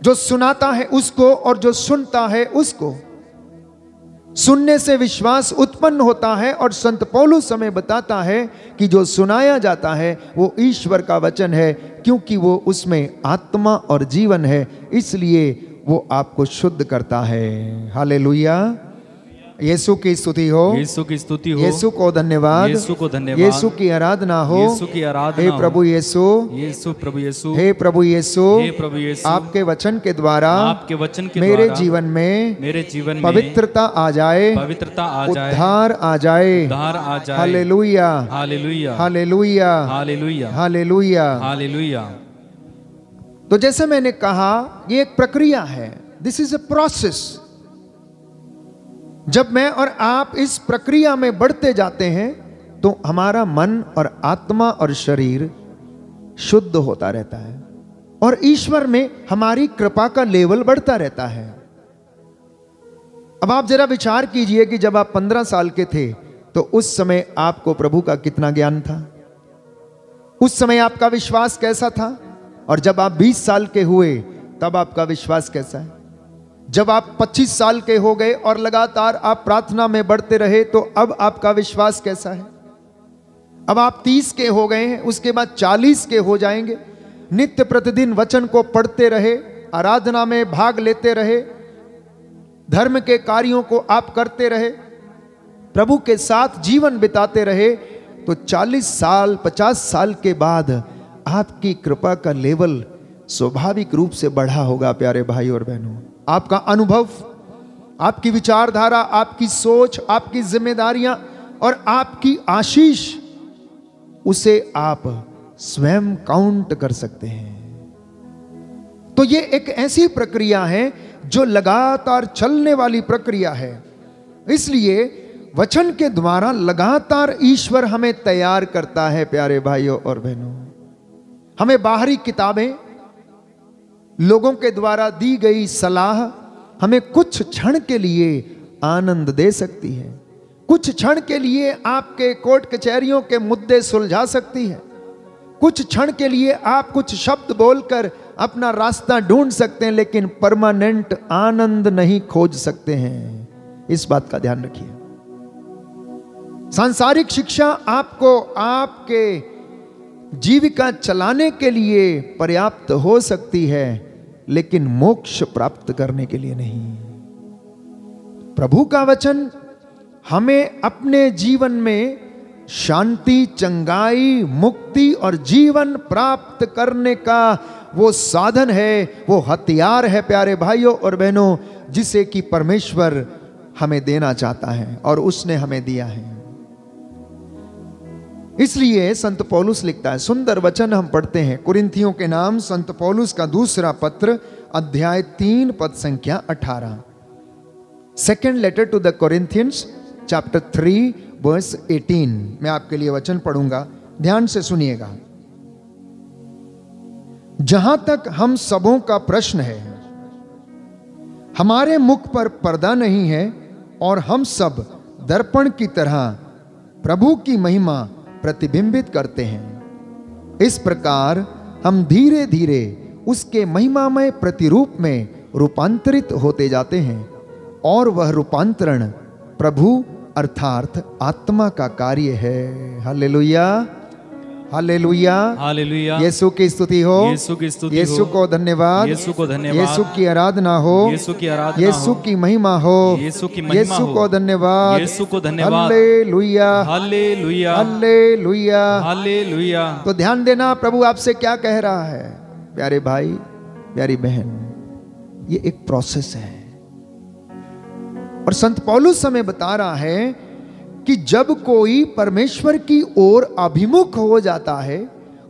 जो सुनाता है उसको और जो सुनता है उसको। सुनने से विश्वास उत्पन्न होता है और संत पौलुस हमें बताता है कि जो सुनाया जाता है वो ईश्वर का वचन है, क्योंकि वो उसमें आत्मा और जीवन है, इसलिए वो आपको शुद्ध करता है। हालेलुया, यीशु की स्तुति हो, यीशु की स्तुति हो, यीशु को धन्यवाद, यीशु को धन्यवाद, यीशु की आराधना हो, यीशु की आराधना हे हो। प्रभु यीशु, यीशु प्रभु यीशु, हे प्रभु यीशु, हे प्रभु यीशु, आपके वचन के द्वारा, आपके वचन के मेरे द्वारा जीवन में, मेरे जीवन में पवित्रता आ जाए, पवित्रता आ जाए, उद्धार आ जाए, उद्धार आ जाए। Hallelujah, hallelujah, hallelujah, hallelujah, hallelujah. Hallelujah. तो जैसे मैंने कहा, ये एक प्रक्रिया है, दिस इज अ प्रोसेस। जब मैं और आप इस प्रक्रिया में बढ़ते जाते हैं तो हमारा मन और आत्मा और शरीर शुद्ध होता रहता है और ईश्वर में हमारी कृपा का लेवल बढ़ता रहता है। अब आप जरा विचार कीजिए कि जब आप 15 साल के थे तो उस समय आपको प्रभु का कितना ज्ञान था, उस समय आपका विश्वास कैसा था, और जब आप 20 साल के हुए तब आपका विश्वास कैसा है। जब आप 25 साल के हो गए और लगातार आप प्रार्थना में बढ़ते रहे तो अब आपका विश्वास कैसा है। अब आप 30 के हो गए हैं, उसके बाद 40 के हो जाएंगे, नित्य प्रतिदिन वचन को पढ़ते रहे, आराधना में भाग लेते रहे, धर्म के कार्यों को आप करते रहे, प्रभु के साथ जीवन बिताते रहे, तो 40 साल 50 साल के बाद आपकी कृपा का लेवल स्वाभाविक रूप से बढ़ा होगा। प्यारे भाई और बहनों, आपका अनुभव, आपकी विचारधारा, आपकी सोच, आपकी जिम्मेदारियां और आपकी आशीष, उसे आप स्वयं काउंट कर सकते हैं। तो ये एक ऐसी प्रक्रिया है जो लगातार चलने वाली प्रक्रिया है। इसलिए वचन के द्वारा लगातार ईश्वर हमें तैयार करता है प्यारे भाइयों और बहनों। हमें बाहरी किताबें, लोगों के द्वारा दी गई सलाह हमें कुछ क्षण के लिए आनंद दे सकती है, कुछ क्षण के लिए आपके कोर्ट कचहरियों के मुद्दे सुलझा सकती है, कुछ क्षण के लिए आप कुछ शब्द बोलकर अपना रास्ता ढूंढ सकते हैं, लेकिन परमानेंट आनंद नहीं खोज सकते हैं। इस बात का ध्यान रखिए। सांसारिक शिक्षा आपको आपके जीविका चलाने के लिए पर्याप्त हो सकती है, लेकिन मोक्ष प्राप्त करने के लिए नहीं। प्रभु का वचन हमें अपने जीवन में शांति, चंगाई, मुक्ति और जीवन प्राप्त करने का वो साधन है, वो हथियार है प्यारे भाइयों और बहनों, जिसे कि परमेश्वर हमें देना चाहता है और उसने हमें दिया है। इसलिए संत पौलुस लिखता है, सुंदर वचन हम पढ़ते हैं कुरिन्थियों के नाम संत पौलुस का दूसरा पत्र, अध्याय 3 पद संख्या 18। Second letter to the Corinthians chapter 3 verse 18। मैं आपके लिए वचन पढ़ूंगा, ध्यान से सुनिएगा। जहां तक हम सबों का प्रश्न है, हमारे मुख पर पर्दा नहीं है और हम सब दर्पण की तरह प्रभु की महिमा प्रतिबिंबित करते हैं। इस प्रकार हम धीरे धीरे उसके महिमामय प्रतिरूप में रूपांतरित होते जाते हैं, और वह रूपांतरण प्रभु अर्थात आत्मा का कार्य है। Hallelujah, hallelujah, hallelujah. यीशु की स्तुति हो, यीशु की स्तुति हो, यीशु को धन्यवाद, यीशु को धन्यवाद, यीशु की आराधना हो, यीशु की आराधना यीशु हो, की महिमा हो, यीशु की महिमा यीशु हो, को धन्यवाद, यीशु को धन्यवाद, हालेलुया, हालेलुया, हालेलुया, हालेलुया। तो ध्यान देना प्रभु आपसे क्या कह रहा है प्यारे भाई, प्यारी बहन। ये एक प्रोसेस है, और संत पौलुस हमें बता रहा है कि जब कोई परमेश्वर की ओर अभिमुख हो जाता है,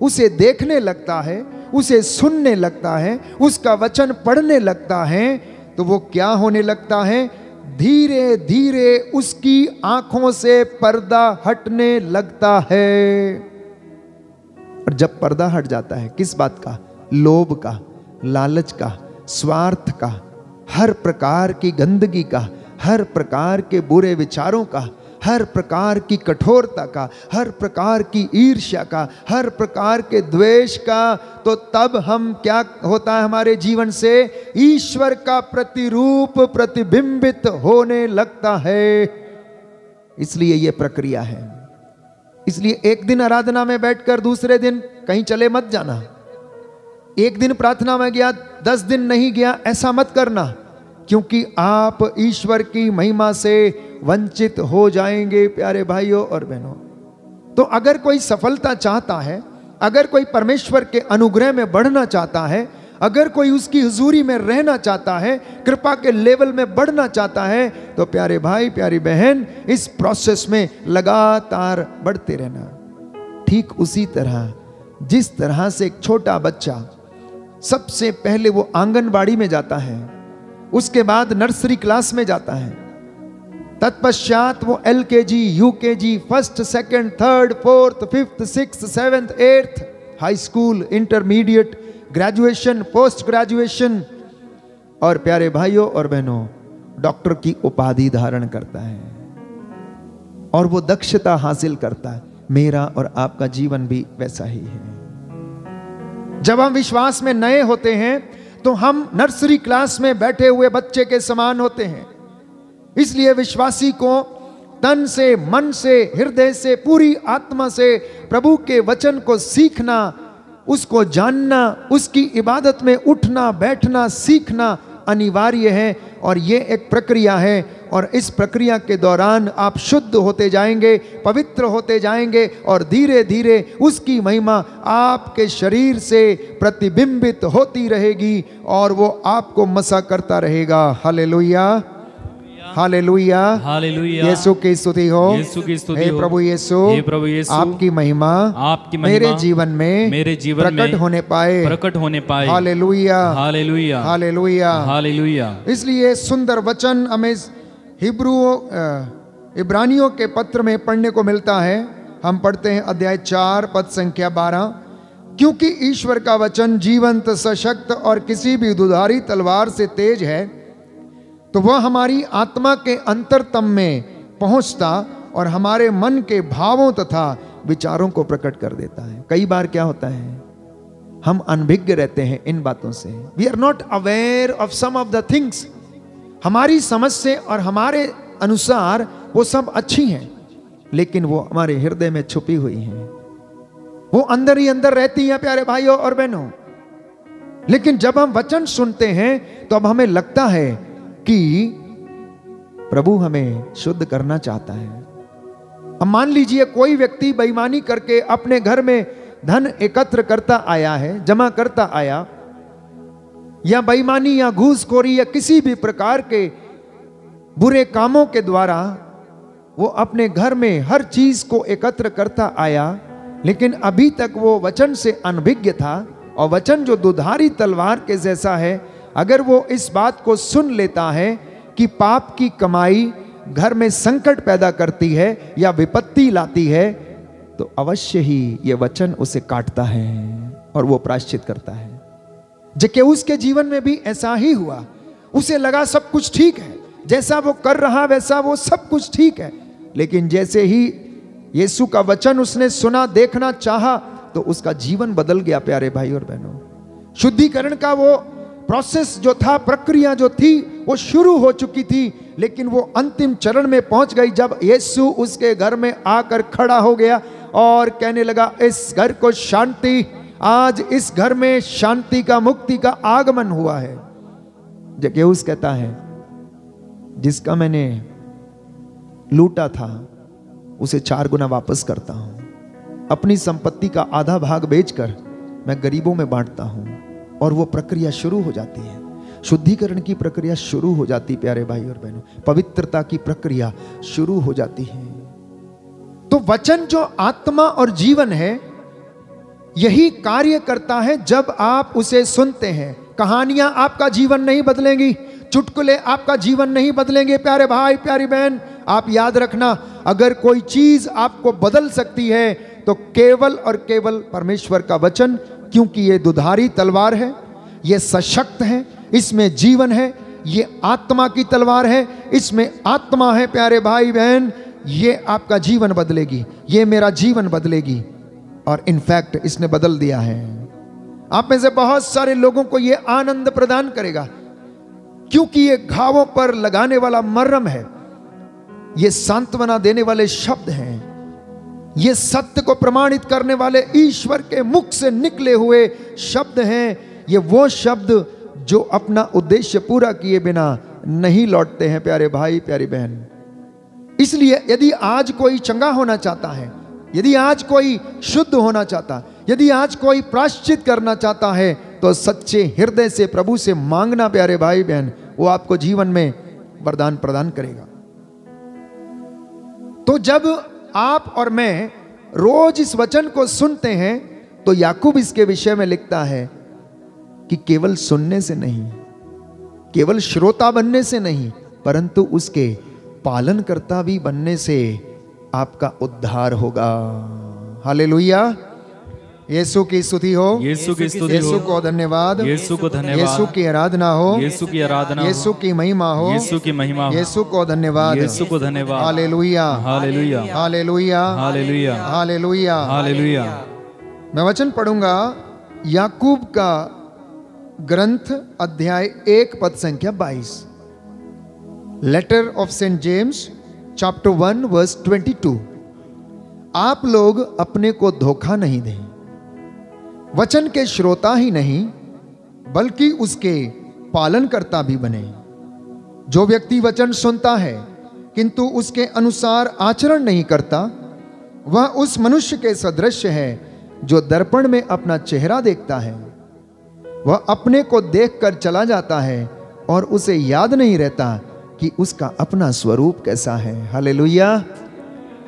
उसे देखने लगता है, उसे सुनने लगता है, उसका वचन पढ़ने लगता है, तो वो क्या होने लगता है? धीरे धीरे उसकी आंखों से पर्दा हटने लगता है। और जब पर्दा हट जाता है, किस बात का? लोभ का, लालच का, स्वार्थ का, हर प्रकार की गंदगी का, हर प्रकार के बुरे विचारों का, हर प्रकार की कठोरता का, हर प्रकार की ईर्ष्या का, हर प्रकार के द्वेष का, तो तब हम क्या होता है हमारे जीवन से? ईश्वर का प्रतिरूप प्रतिबिंबित होने लगता है। इसलिए यह प्रक्रिया है। इसलिए एक दिन आराधना में बैठकर दूसरे दिन कहीं चले मत जाना। एक दिन प्रार्थना में गया, 10 दिन नहीं गया, ऐसा मत करना, क्योंकि आप ईश्वर की महिमा से वंचित हो जाएंगे प्यारे भाइयों और बहनों। तो अगर कोई सफलता चाहता है, अगर कोई परमेश्वर के अनुग्रह में बढ़ना चाहता है, अगर कोई उसकी हुजूरी में रहना चाहता है, कृपा के लेवल में बढ़ना चाहता है, तो प्यारे भाई, प्यारी बहन, इस प्रोसेस में लगातार बढ़ते रहना। ठीक उसी तरह जिस तरह से एक छोटा बच्चा सबसे पहले वो आंगनबाड़ी में जाता है, उसके बाद नर्सरी क्लास में जाता है, तत्पश्चात वो LKG, UKG, first, second, third, fourth, fifth, sixth, seventh, eighth, high school, intermediate, graduation, post graduation, और प्यारे भाइयों और बहनों, डॉक्टर की उपाधि धारण करता है और वो दक्षता हासिल करता है। मेरा और आपका जीवन भी वैसा ही है। जब हम विश्वास में नए होते हैं तो हम नर्सरी क्लास में बैठे हुए बच्चे के समान होते हैं। इसलिए विश्वासी को तन से, मन से, हृदय से, पूरी आत्मा से प्रभु के वचन को सीखना, उसको जानना, उसकी इबादत में उठना बैठना सीखना अनिवार्य है। और ये एक प्रक्रिया है, और इस प्रक्रिया के दौरान आप शुद्ध होते जाएंगे, पवित्र होते जाएंगे, और धीरे धीरे उसकी महिमा आपके शरीर से प्रतिबिंबित होती रहेगी और वो आपको मसा करता रहेगा। Hallelujah, hallelujah, hallelujah. यीशु की स्तुति हो, यीशु की स्तुति हे हो। प्रभु यीशु, हे प्रभु यीशु, आपकी महिमा मेरे जीवन में प्रकट होने पाए, प्रकट होने पाए। Hallelujah, hallelujah, hallelujah, hallelujah. इसलिए सुंदर वचन हमें इब्रानियों के पत्र में पढ़ने को मिलता है। हम पढ़ते हैं अध्याय 4 पद संख्या 12। क्योंकि ईश्वर का वचन जीवंत, सशक्त और किसी भी दुधारी तलवार से तेज है, तो वह हमारी आत्मा के अंतरतम में पहुंचता और हमारे मन के भावों तथा विचारों को प्रकट कर देता है। कई बार क्या होता है, हम अनभिज्ञ रहते हैं इन बातों से। We are not aware of some of the things. हमारी समझ से और हमारे अनुसार वो सब अच्छी हैं, लेकिन वो हमारे हृदय में छुपी हुई हैं। वो अंदर ही अंदर रहती हैं प्यारे भाइयों और बहनों। लेकिन जब हम वचन सुनते हैं तो अब हमें लगता है कि प्रभु हमें शुद्ध करना चाहता है। अब मान लीजिए कोई व्यक्ति बेईमानी करके अपने घर में धन एकत्र करता आया है, जमा करता आया, या बेईमानी या घूसखोरी या किसी भी प्रकार के बुरे कामों के द्वारा वो अपने घर में हर चीज को एकत्र करता आया, लेकिन अभी तक वो वचन से अनभिज्ञ था। और वचन जो दुधारी तलवार के जैसा है, अगर वो इस बात को सुन लेता है कि पाप की कमाई घर में संकट पैदा करती है या विपत्ति लाती है, तो अवश्य ही ये वचन उसे काटता है और वो प्रायश्चित करता है। जक्केऊस के जीवन में भी ऐसा ही हुआ। उसे लगा सब कुछ ठीक है, जैसा वो कर रहा वैसा वो सब कुछ ठीक है, लेकिन जैसे ही यीशु का वचन उसने सुना, देखना चाहा, तो उसका जीवन बदल गया प्यारे भाई और बहनों। शुद्धिकरण का वो प्रोसेस जो था, प्रक्रिया जो थी, वो शुरू हो चुकी थी, लेकिन वो अंतिम चरण में पहुंच गई जब यीशु उसके घर में आकर खड़ा हो गया और कहने लगा, इस घर को शांति, आज इस घर में शांति का, मुक्ति का आगमन हुआ है। जक्केऊस कहता है, जिसका मैंने लूटा था उसे 4 गुना वापस करता हूं। अपनी संपत्ति का आधा भाग बेचकर मैं गरीबों में बांटता हूं। और वो प्रक्रिया शुरू हो जाती है, शुद्धिकरण की प्रक्रिया शुरू हो जाती, प्यारे भाई और बहनों, पवित्रता की प्रक्रिया शुरू हो जाती है। तो वचन जो आत्मा और जीवन है, यही कार्य करता है जब आप उसे सुनते हैं। कहानियां आपका जीवन नहीं बदलेंगी, चुटकुले आपका जीवन नहीं बदलेंगे प्यारे भाई, प्यारी बहन। आप याद रखना, अगर कोई चीज आपको बदल सकती है तो केवल और केवल परमेश्वर का वचन, क्योंकि ये दुधारी तलवार है, ये सशक्त है, इसमें जीवन है, ये आत्मा की तलवार है, इसमें आत्मा है प्यारे भाई बहन। ये आपका जीवन बदलेगी, ये मेरा जीवन बदलेगी, और इनफैक्ट इसने बदल दिया है। आप में से बहुत सारे लोगों को ये आनंद प्रदान करेगा, क्योंकि ये घावों पर लगाने वाला मरहम है, ये सांत्वना देने वाले शब्द हैं, ये सत्य को प्रमाणित करने वाले ईश्वर के मुख से निकले हुए शब्द हैं। ये वो शब्द जो अपना उद्देश्य पूरा किए बिना नहीं लौटते हैं प्यारे भाई, प्यारी बहन। इसलिए यदि आज कोई चंगा होना चाहता है, यदि आज कोई शुद्ध होना चाहता, यदि आज कोई प्रायश्चित करना चाहता है, तो सच्चे हृदय से प्रभु से मांगना प्यारे भाई बहन, वो आपको जीवन में वरदान प्रदान करेगा। तो जब आप और मैं रोज इस वचन को सुनते हैं, तो याकूब इसके विषय में लिखता है कि केवल सुनने से नहीं, केवल श्रोता बनने से नहीं, परंतु उसके पालनकर्ता भी बनने से आपका उद्धार होगा। हालेलुया, यीशु की स्तुति हो, यीशु की स्तुति हो, यीशु को धन्यवाद, यीशु को धन्यवाद, यीशु की आराधना हो, यीशु की आराधना, यीशु की महिमा हो, यीशु की महिमा हो, यीशु को धन्यवाद, यीशु को धन्यवाद। Hallelujah, hallelujah, hallelujah, hallelujah, hallelujah, hallelujah. मैं वचन पढ़ूंगा याकूब का ग्रंथ अध्याय 1 पद संख्या 22। Letter of Saint James chapter 1 verse 22। आप लोग अपने को धोखा नहीं दें, वचन के श्रोता ही नहीं बल्कि उसके पालनकर्ता भी बने। जो व्यक्ति वचन सुनता है किंतु उसके अनुसार आचरण नहीं करता, वह उस मनुष्य के सदृश है जो दर्पण में अपना चेहरा देखता है। वह अपने को देखकर चला जाता है और उसे याद नहीं रहता कि उसका अपना स्वरूप कैसा है। Hallelujah,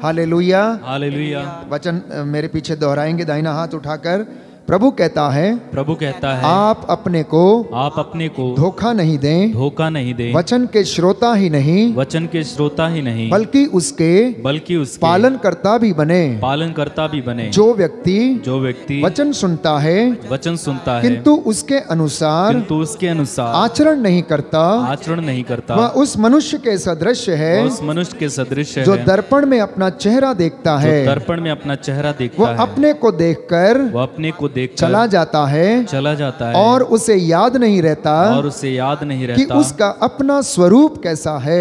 hallelujah, hallelujah. वचन मेरे पीछे दोहराएंगे दाहिना हाथ उठाकर। प्रभु कहता है आप अपने को धोखा नहीं दें, वचन के श्रोता ही नहीं बल्कि उसके पालनकर्ता भी बने। जो व्यक्ति वचन सुनता है किंतु उसके अनुसार आचरण नहीं करता वह उस मनुष्य के सदृश है जो दर्पण में अपना चेहरा देखता है। वह अपने को देखकर चला जाता है और उसे याद नहीं रहता कि उसका अपना स्वरूप कैसा है।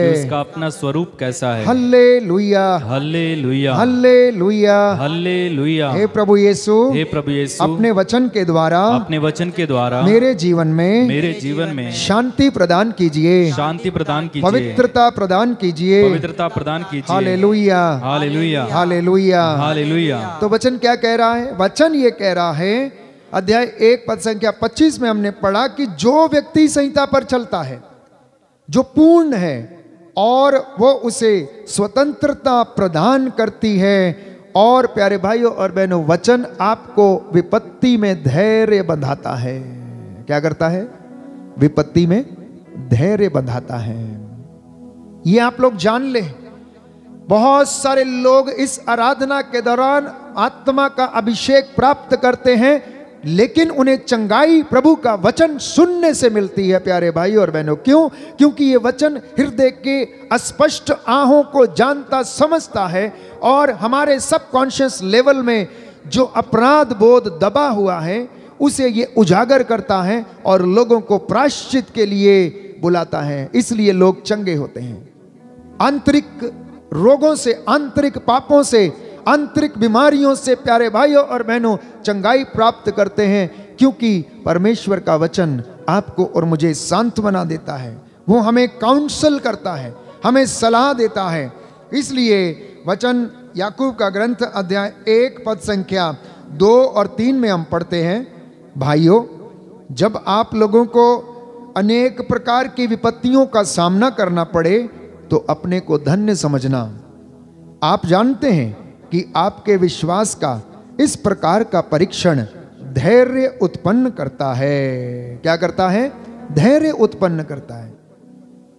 Hallelujah, hallelujah, hallelujah, hallelujah. हे प्रभु यीशु, अपने वचन के द्वारा मेरे जीवन में शांति प्रदान कीजिए, पवित्रता प्रदान कीजिए। Hallelujah, hallelujah, hallelujah, hallelujah. तो वचन क्या कह रहा है? वचन ये कह रहा है, अध्याय 1 पद संख्या 25 में हमने पढ़ा कि जो व्यक्ति संहिता पर चलता है, जो पूर्ण है और वो उसे स्वतंत्रता प्रदान करती है। और प्यारे भाइयों और बहनों, वचन आपको विपत्ति में धैर्य बंधाता है। क्या करता है? विपत्ति में धैर्य बंधाता है। ये आप लोग जान ले, बहुत सारे लोग इस आराधना के दौरान आत्मा का अभिषेक प्राप्त करते हैं, लेकिन उन्हें चंगाई प्रभु का वचन सुनने से मिलती है। प्यारे भाई और बहनों, क्यों? क्योंकि ये वचन हृदय के अस्पष्ट आहों को जानता समझता है और हमारे सबकॉन्शियस लेवल में जो अपराध बोध दबा हुआ है उसे ये उजागर करता है और लोगों को प्रायश्चित के लिए बुलाता है। इसलिए लोग चंगे होते हैं। आंतरिक रोगों से, आंतरिक पापों से, आंतरिक बीमारियों से प्यारे भाइयों और बहनों चंगाई प्राप्त करते हैं, क्योंकि परमेश्वर का वचन आपको और मुझे सांत्वना देता है। वो हमें काउंसल करता है, हमें सलाह देता है। इसलिए वचन याकूब का ग्रंथ अध्याय 1 पद संख्या 2 और 3 में हम पढ़ते हैं, भाइयों, जब आप लोगों को अनेक प्रकार की विपत्तियों का सामना करना पड़े तो अपने को धन्य समझना। आप जानते हैं कि आपके विश्वास का इस प्रकार का परीक्षण धैर्य उत्पन्न करता है। क्या करता है? धैर्य उत्पन्न करता है।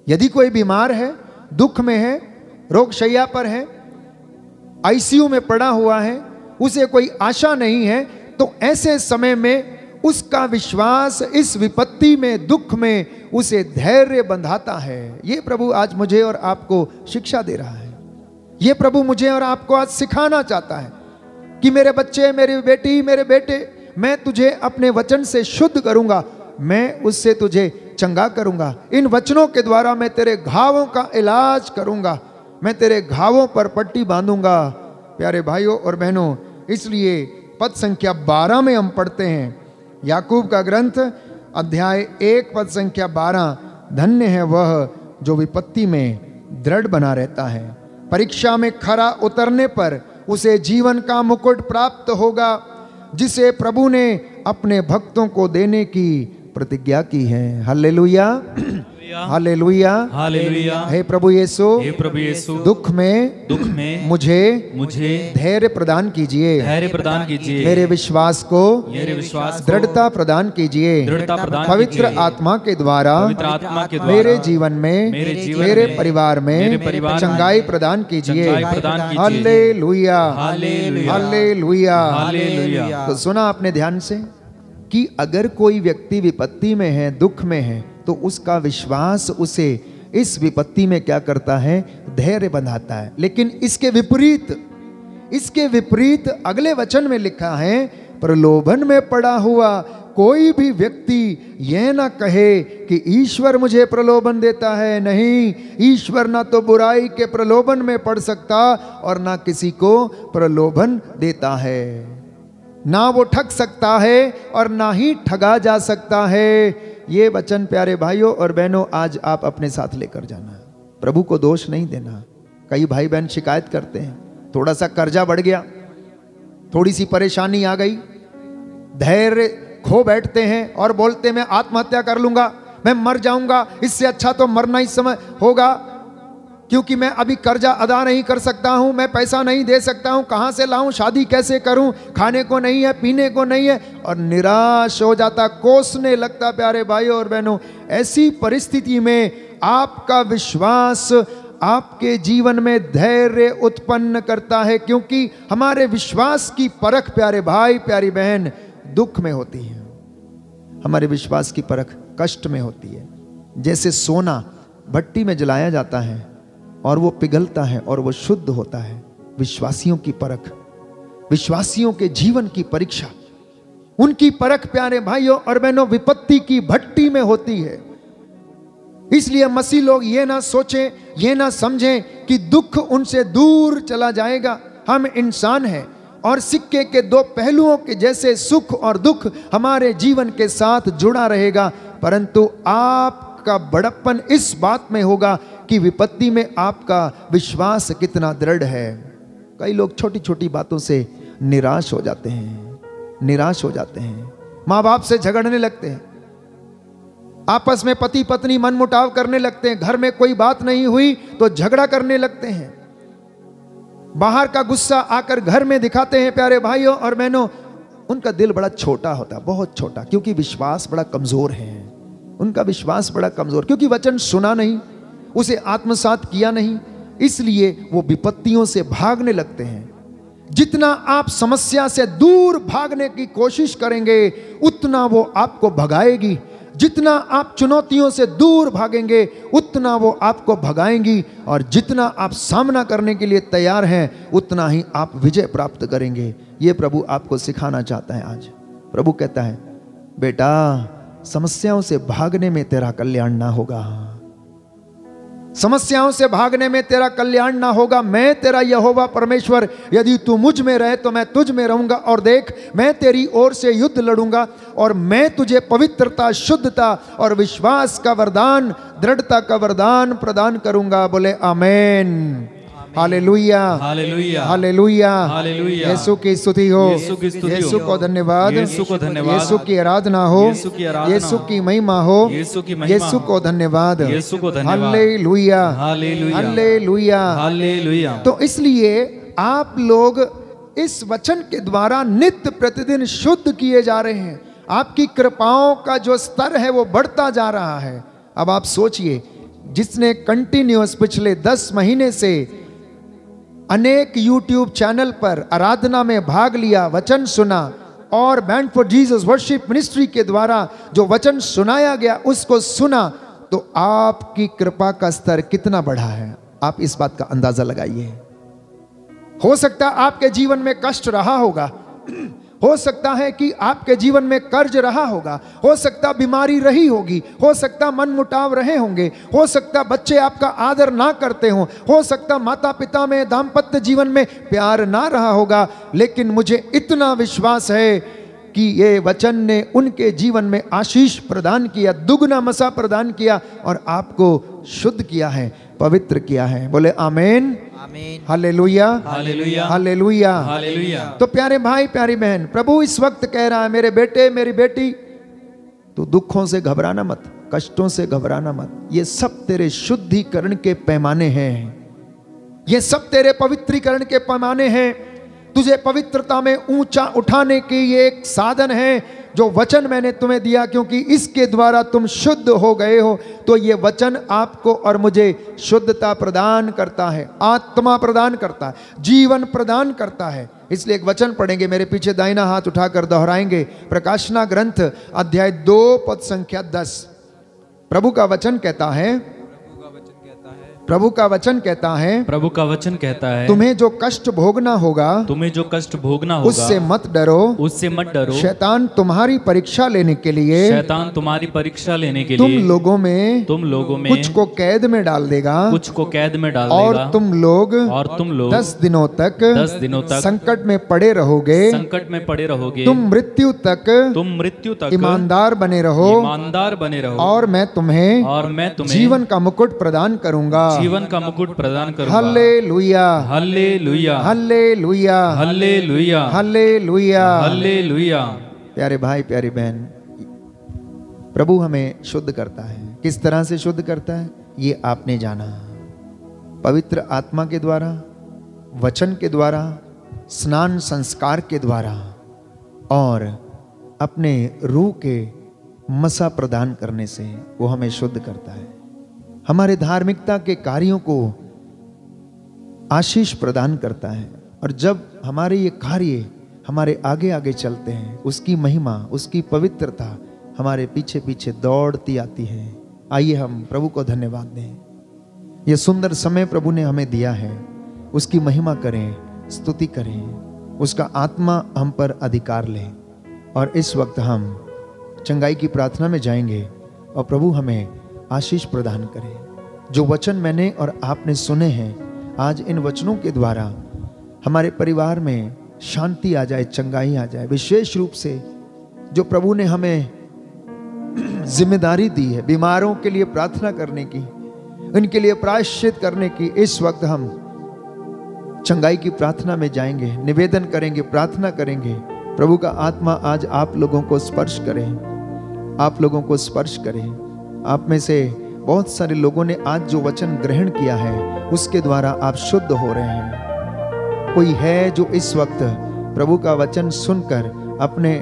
यदि कोई बीमार है, दुख में है, रोगशैया पर है, आईसीयू में पड़ा हुआ है, उसे कोई आशा नहीं है, तो ऐसे समय में उसका विश्वास इस विपत्ति में, दुख में उसे धैर्य बंधाता है। ये प्रभु आज मुझे और आपको शिक्षा दे रहा है। ये प्रभु मुझे और आपको आज सिखाना चाहता है कि मेरे बच्चे, मेरी बेटी, मेरे बेटे, मैं तुझे अपने वचन से शुद्ध करूंगा, मैं उससे तुझे चंगा करूंगा। इन वचनों के द्वारा मैं तेरे घावों का इलाज करूंगा, मैं तेरे घावों पर पट्टी बांधूंगा। प्यारे भाइयों और बहनों, इसलिए पद संख्या 12 में हम पढ़ते हैं, याकूब का ग्रंथ अध्याय 1 पद संख्या 12, धन्य है वह जो विपत्ति में दृढ़ बना रहता है, परीक्षा में खरा उतरने पर उसे जीवन का मुकुट प्राप्त होगा, जिसे प्रभु ने अपने भक्तों को देने की प्रतिज्ञा की है। Hallelujah, hallelujah, hallelujah. हे प्रभु यीशु, हे प्रभु यीशु, दुख में मुझे धैर्य प्रदान कीजिए, मेरे विश्वास को दृढ़ता प्रदान कीजिए, पवित्र आत्मा के द्वारा मेरे जीवन में, मेरे परिवार में चंगाई प्रदान कीजिए। Hallelujah, hallelujah. तो सुना आपने ध्यान से कि अगर कोई व्यक्ति विपत्ति में है, दुख में है, तो उसका विश्वास उसे इस विपत्ति में क्या करता है? धैर्य बंधाता है। लेकिन इसके विपरीत अगले वचन में लिखा है, प्रलोभन में पड़ा हुआ कोई भी व्यक्ति यह ना कहे कि ईश्वर मुझे प्रलोभन देता है। नहीं, ईश्वर ना तो बुराई के प्रलोभन में पड़ सकता और ना किसी को प्रलोभन देता है, ना वो ठग सकता है और ना ही ठगा जा सकता है। ये वचन प्यारे भाइयों और बहनों आज आप अपने साथ लेकर जाना। प्रभु को दोष नहीं देना। कई भाई बहन शिकायत करते हैं, थोड़ा सा कर्जा बढ़ गया, थोड़ी सी परेशानी आ गई, धैर्य खो बैठते हैं और बोलते मैं आत्महत्या कर लूंगा, मैं मर जाऊंगा, इससे अच्छा तो मरना ही समय होगा। क्योंकि मैं अभी कर्जा अदा नहीं कर सकता हूं, मैं पैसा नहीं दे सकता हूं, कहां से लाऊं, शादी कैसे करूं, खाने को नहीं है, पीने को नहीं है, और निराश हो जाता, कोसने लगता। प्यारे भाइयों और बहनों, ऐसी परिस्थिति में आपका विश्वास आपके जीवन में धैर्य उत्पन्न करता है, क्योंकि हमारे विश्वास की परख, प्यारे भाई प्यारी बहन, दुख में होती है। हमारे विश्वास की परख कष्ट में होती है। जैसे सोना भट्टी में जलाया जाता है और वो पिघलता है और वो शुद्ध होता है, विश्वासियों की परख, विश्वासियों के जीवन की परीक्षा, उनकी परख प्यारे भाइयों और बहनों विपत्ति की भट्टी में होती है। इसलिए मसीह लोग ये ना सोचें, ये ना समझें कि दुख उनसे दूर चला जाएगा। हम इंसान हैं और सिक्के के दो पहलुओं के जैसे सुख और दुख हमारे जीवन के साथ जुड़ा रहेगा, परंतु आपका बड़प्पन इस बात में होगा कि विपत्ति में आपका विश्वास कितना दृढ़ है। कई लोग छोटी छोटी बातों से निराश हो जाते हैं, निराश हो जाते हैं, माँ बाप से झगड़ने लगते हैं, आपस में पति पत्नी मनमुटाव करने लगते हैं, घर में कोई बात नहीं हुई तो झगड़ा करने लगते हैं, बाहर का गुस्सा आकर घर में दिखाते हैं। प्यारे भाइयों और बहनों, उनका दिल बड़ा छोटा होता है, बहुत छोटा, क्योंकि विश्वास बड़ा कमजोर है। उनका विश्वास बड़ा कमजोर, क्योंकि वचन सुना नहीं, उसे आत्मसात किया नहीं, इसलिए वो विपत्तियों से भागने लगते हैं। जितना आप समस्या से दूर भागने की कोशिश करेंगे उतना वो आपको भगाएगी, जितना आप चुनौतियों से दूर भागेंगे उतना वो आपको भगाएंगी, और जितना आप सामना करने के लिए तैयार हैं उतना ही आप विजय प्राप्त करेंगे। ये प्रभु आपको सिखाना चाहता है आज। प्रभु कहता है, बेटा समस्याओं से भागने में तेरा कल्याण ना होगा, समस्याओं से भागने में तेरा कल्याण ना होगा। मैं तेरा यहोवा परमेश्वर, यदि तू मुझ में रहे तो मैं तुझ में रहूंगा, और देख मैं तेरी ओर से युद्ध लड़ूंगा, और मैं तुझे पवित्रता, शुद्धता और विश्वास का वरदान, दृढ़ता का वरदान प्रदान करूंगा। बोले आमेन, हालेलुया, हालेलुया, हालेलुया, हालेलुया। यीशु की स्तुति हो, यीशु की स्तुति हो, यीशु को धन्यवाद, यीशु को धन्यवाद, यीशु की आराधना हो, यीशु की आराधना, यीशु की महिमा हो, यीशु की महिमा यीशु को धन्यवाद, यीशु को धन्यवाद, हालेलुया, हालेलुया, हालेलुया, हालेलुया। तो इसलिए आप लोग इस वचन के द्वारा नित्य प्रतिदिन शुद्ध किए जा रहे हैं। आपकी कृपाओं का जो स्तर है वो बढ़ता जा रहा है। अब आप सोचिए, जिसने कंटिन्यूअस पिछले 10 महीने से अनेक YouTube चैनल पर आराधना में भाग लिया, वचन सुना, और band for Jesus worship ministry के द्वारा जो वचन सुनाया गया उसको सुना, तो आपकी कृपा का स्तर कितना बढ़ा है, आप इस बात का अंदाजा लगाइए। हो सकता है आपके जीवन में कष्ट रहा होगा, हो सकता है कि आपके जीवन में कर्ज रहा होगा, हो सकता बीमारी रही होगी, हो सकता मनमुटाव रहे होंगे, हो सकता बच्चे आपका आदर ना करते हो सकता माता पिता में, दाम्पत्य जीवन में प्यार ना रहा होगा, लेकिन मुझे इतना विश्वास है कि ये वचन ने उनके जीवन में आशीष प्रदान किया, दुगना मसा प्रदान किया, और आपको शुद्ध किया है, पवित्र किया है। बोले आमेन, आमीन, हालेलुया, हालेलुया, हालेलुया, हालेलुया। तो प्यारे भाई प्यारी बहन, प्रभु इस वक्त कह रहा है, मेरे बेटे मेरी बेटी, तू दुखों से घबराना मत, कष्टों से घबराना मत, ये सब तेरे शुद्धिकरण के पैमाने हैं, ये सब तेरे पवित्रीकरण के पैमाने हैं, तुझे पवित्रता में ऊंचा उठाने की ये एक साधन है जो वचन मैंने तुम्हें दिया, क्योंकि इसके द्वारा तुम शुद्ध हो गए हो। तो ये वचन आपको और मुझे शुद्धता प्रदान करता है, आत्मा प्रदान करता है, जीवन प्रदान करता है। इसलिए एक वचन पढ़ेंगे, मेरे पीछे दाहिना हाथ उठाकर दोहराएंगे, प्रकाशना ग्रंथ अध्याय 2 पद संख्या 10। प्रभु का वचन कहता है, प्रभु का वचन कहता है, प्रभु का वचन कहता है, तुम्हें जो कष्ट भोगना होगा, तुम्हें जो कष्ट भोगना होगा, उससे मत डरो, उससे मत डरो। शैतान तुम्हारी परीक्षा लेने के लिए, शैतान तुम्हारी परीक्षा लेने के तुम लिए लोगों में कुछ को कैद में डाल देगा, कुछ को कैद में डाल और देगा, तुम लोग 10 दिनों तक संकट में पड़े रहोगे, संकट में पड़े रहोगे, तुम मृत्यु तक ईमानदार बने रहो, और मैं तुम्हें जीवन का मुकुट प्रदान करूंगा, जीवन का मुकुट प्रदान करूंगा। Hallelujah, hallelujah, hallelujah, hallelujah, hallelujah, hallelujah. प्यारे भाई प्यारी बहन, प्रभु हमें शुद्ध करता है। किस तरह से शुद्ध करता है ये आपने जाना, पवित्र आत्मा के द्वारा, वचन के द्वारा, स्नान संस्कार के द्वारा और अपने रूह के मसा प्रदान करने से वो हमें शुद्ध करता है। हमारे धार्मिकता के कार्यों को आशीष प्रदान करता है। और जब हमारे ये कार्य हमारे आगे आगे चलते हैं, उसकी महिमा, उसकी पवित्रता हमारे पीछे पीछे दौड़ती आती है। आइए हम प्रभु को धन्यवाद दें। यह सुंदर समय प्रभु ने हमें दिया है, उसकी महिमा करें, स्तुति करें, उसका आत्मा हम पर अधिकार ले। और इस वक्त हम चंगाई की प्रार्थना में जाएंगे और प्रभु हमें आशीष प्रदान करें। जो वचन मैंने और आपने सुने हैं, आज इन वचनों के द्वारा हमारे परिवार में शांति आ जाए, चंगाई आ जाए। विशेष रूप से जो प्रभु ने हमें जिम्मेदारी दी है बीमारों के लिए प्रार्थना करने की, उनके लिए प्रायश्चित करने की, इस वक्त हम चंगाई की प्रार्थना में जाएंगे, निवेदन करेंगे, प्रार्थना करेंगे। प्रभु का आत्मा आज आप लोगों को स्पर्श करें, आप लोगों को स्पर्श करें। आप में से बहुत सारे लोगों ने आज जो वचन ग्रहण किया है, उसके द्वारा आप शुद्ध हो रहे हैं। कोई है जो इस वक्त प्रभु का वचन सुनकर अपने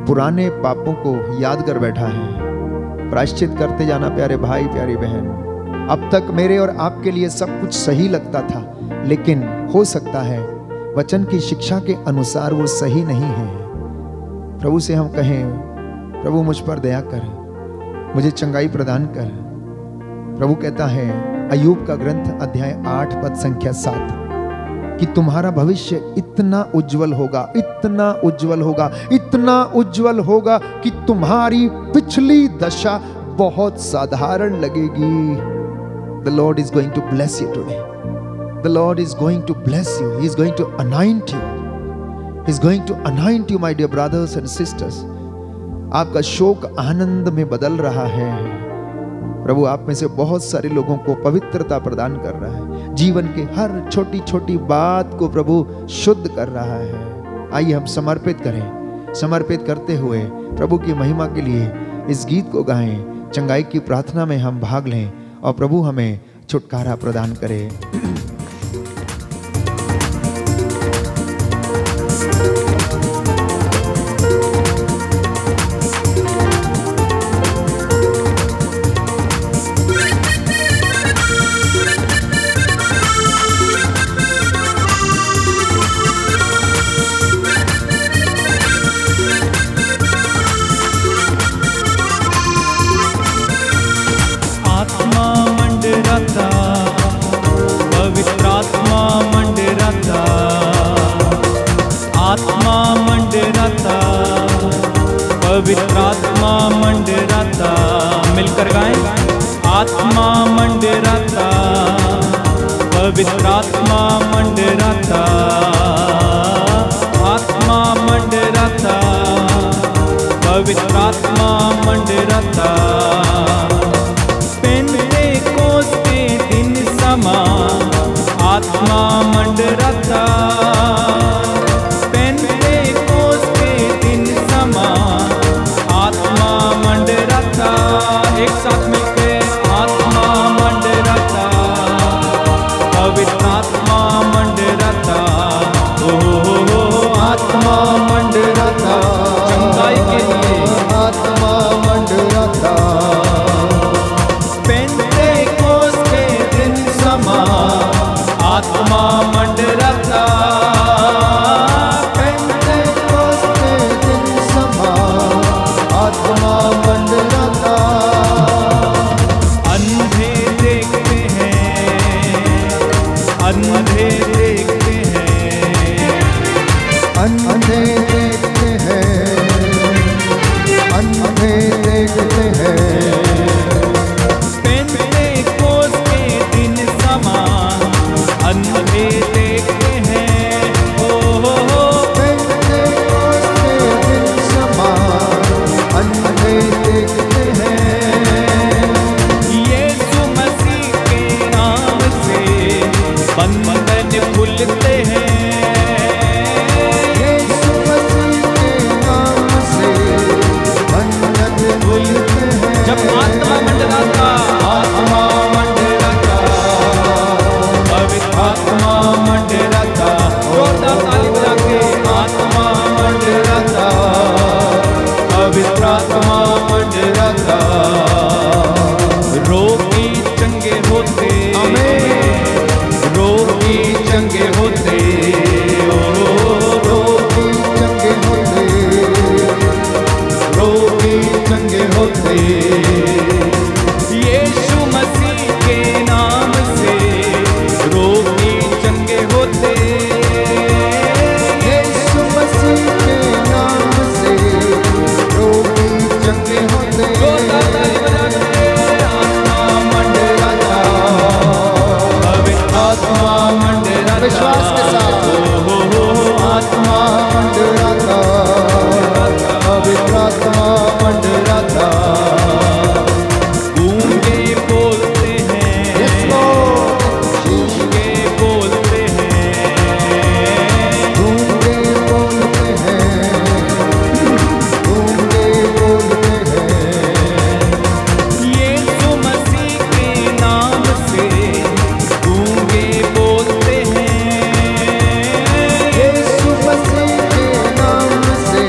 पुराने पापों को याद कर बैठा है। प्रायश्चित करते जाना प्यारे भाई, प्यारी बहन। अब तक मेरे और आपके लिए सब कुछ सही लगता था, लेकिन हो सकता है वचन की शिक्षा के अनुसार वो सही नहीं है। प्रभु से हम कहें, प्रभु मुझ पर दया कर, मुझे चंगाई प्रदान कर। प्रभु कहता है अय्यूब का ग्रंथ अध्याय 8 पद संख्या 7 कि तुम्हारा भविष्य इतना उज्जवल होगा, इतना उज्जवल होगा, इतना उज्जवल होगा कि तुम्हारी पिछली दशा बहुत साधारण लगेगी। The Lord is going to bless you today. The Lord is going to bless you. He is going to anoint you. He is going to anoint you, my dear brothers and sisters. आपका शोक आनंद में बदल रहा है। प्रभु आप में से बहुत सारे लोगों को पवित्रता प्रदान कर रहा है। जीवन के हर छोटी छोटी बात को प्रभु शुद्ध कर रहा है। आइए हम समर्पित करें। समर्पित करते हुए प्रभु की महिमा के लिए इस गीत को गाएं। चंगाई की प्रार्थना में हम भाग लें और प्रभु हमें छुटकारा प्रदान करे। पवित्रात्मा मंडराता, मिलकर गाएं। आत्मा मंडराता, पवित्रात्मा मंडराता, आत्मा मंडराता, पवित्रात्मा मंडराता। पेंतेकोस्त के दिन समा आत्मा मंडराता, एक साथ मिलकर आत्मा मंडराता, पवित्रात्मा मंडराता, ओ आत्मा मंडराता, चंगाई के लिए आत्मा मंडराता। पेंतेकोस्त के दिन समा आत्मा मंडराता, आत्मा मंडराता, रोगी चंगे होते, रोगी चंगे होते, रोगी चंगे होते, रोगी चंगे होते, यीशु मसीह के नाम से रोगी चंगे होते, यीशु मसीह के नाम से रोगी चंगे होते। आत्मा मंडराता, पवित्र आत्मा मंडराता, विश्वास के साथ आत्मा मंडराता, पवित्र आत्मा मंडराता, गूंगे बोलते हैं, गूंगे बोलते हैं, गूंगे बोलते हैं, गूंगे बोलते हैं। यीशु मसीह के नाम से गूंगे बोलते हैं, यीशु मसीह के नाम से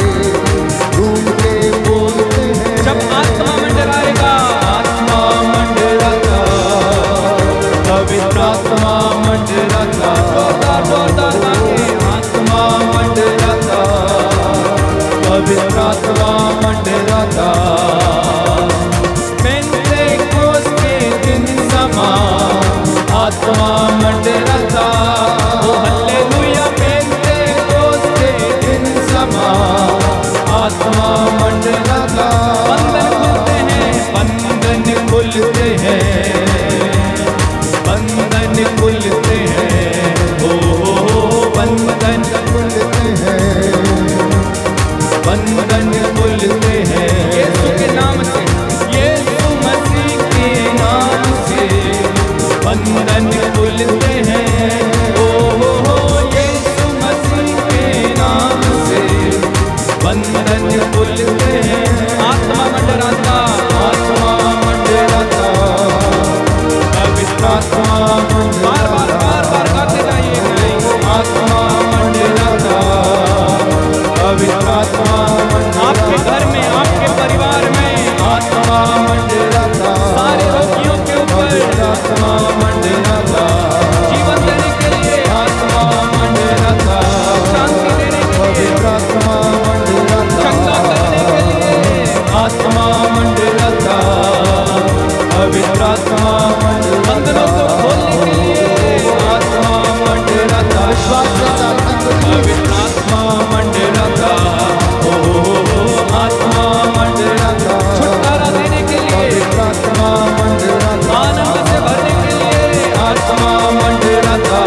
गूंगे बोलते हैं। जब आत्मा मंडराएगा, आत्मा मंडराता, पवित्र आत्मा मंडराता, जोरदार ताके आत्मा मंडराता, पवित्र आत्मा मंडराता, पेंतेकोस्त के दिन समा आत्मा मंडराता, ओ हालेलुया, पेंतेकोस्त के दिन समा आत्मा मंडराता, बंधन खुलते हैं, बंधन खुलते हैं, ओ बंधन खुलते हैं, बंधन खुलते हैं, यीशु के नाम से, यीशु मसीह के नाम से बंधन खुलते हैं, ओ यीशु मसीह के नाम से बंधन खुलते हैं। आत्मा मंडराता, आत्मा मंडराता, पवित्र आत्मा बार बार गाते जाइए, आत्मा मंडराता, पवित्र आत्मा आपके घर में, आपके परिवार में आत्मा मंडराता, सारे रोगियों के ऊपर आत्मा मंडराता, जीवन देने के लिए आत्मा मंडराता, शांति देने के लिए आत्मा मंडराता, चंगा करने के लिए आत्मा मंडराता, पवित्र आत्मा बंधनों को खोलने के लिए आत्मा मंडराता, विश्वास के साथ पवित्र आत्मा मंडराता, ओ आत्मा मंडराता, छुटकारा देने के लिए आत्मा मंडराता, आनंद से भरने के लिए आत्मा मंडराता,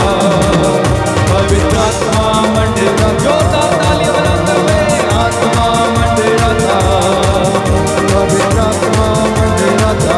पवित्र आत्मा मंडराता, जोरदार ताली बजाते हुए आत्मा मंडराता, पवित्र आत्मा मंडराता,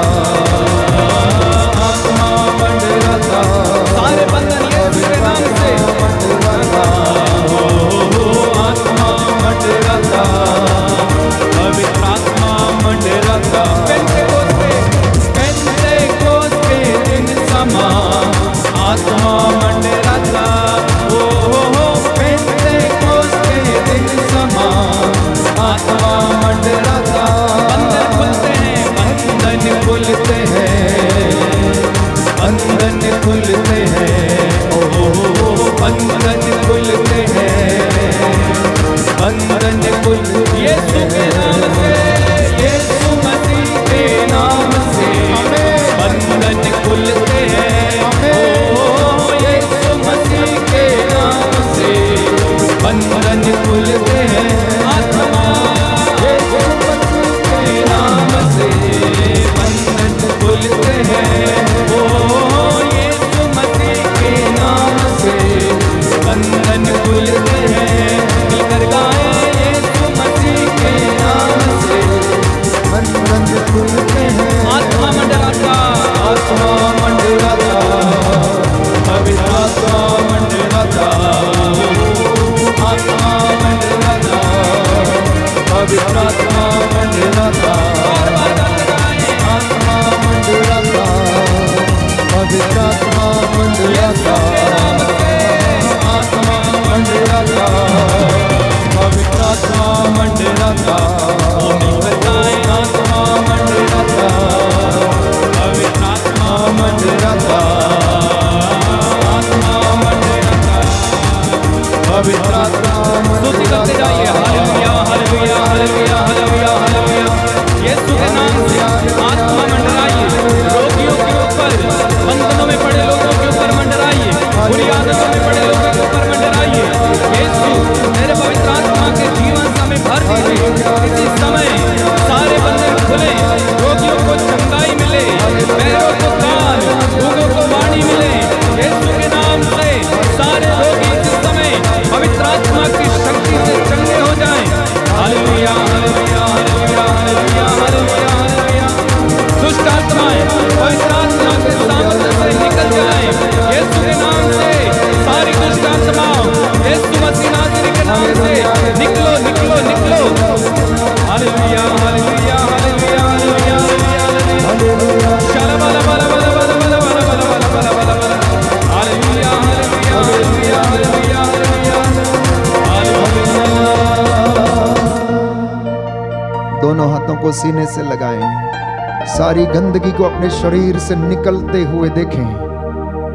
सीने से लगाएं। सारी गंदगी को अपने शरीर से निकलते हुए देखें।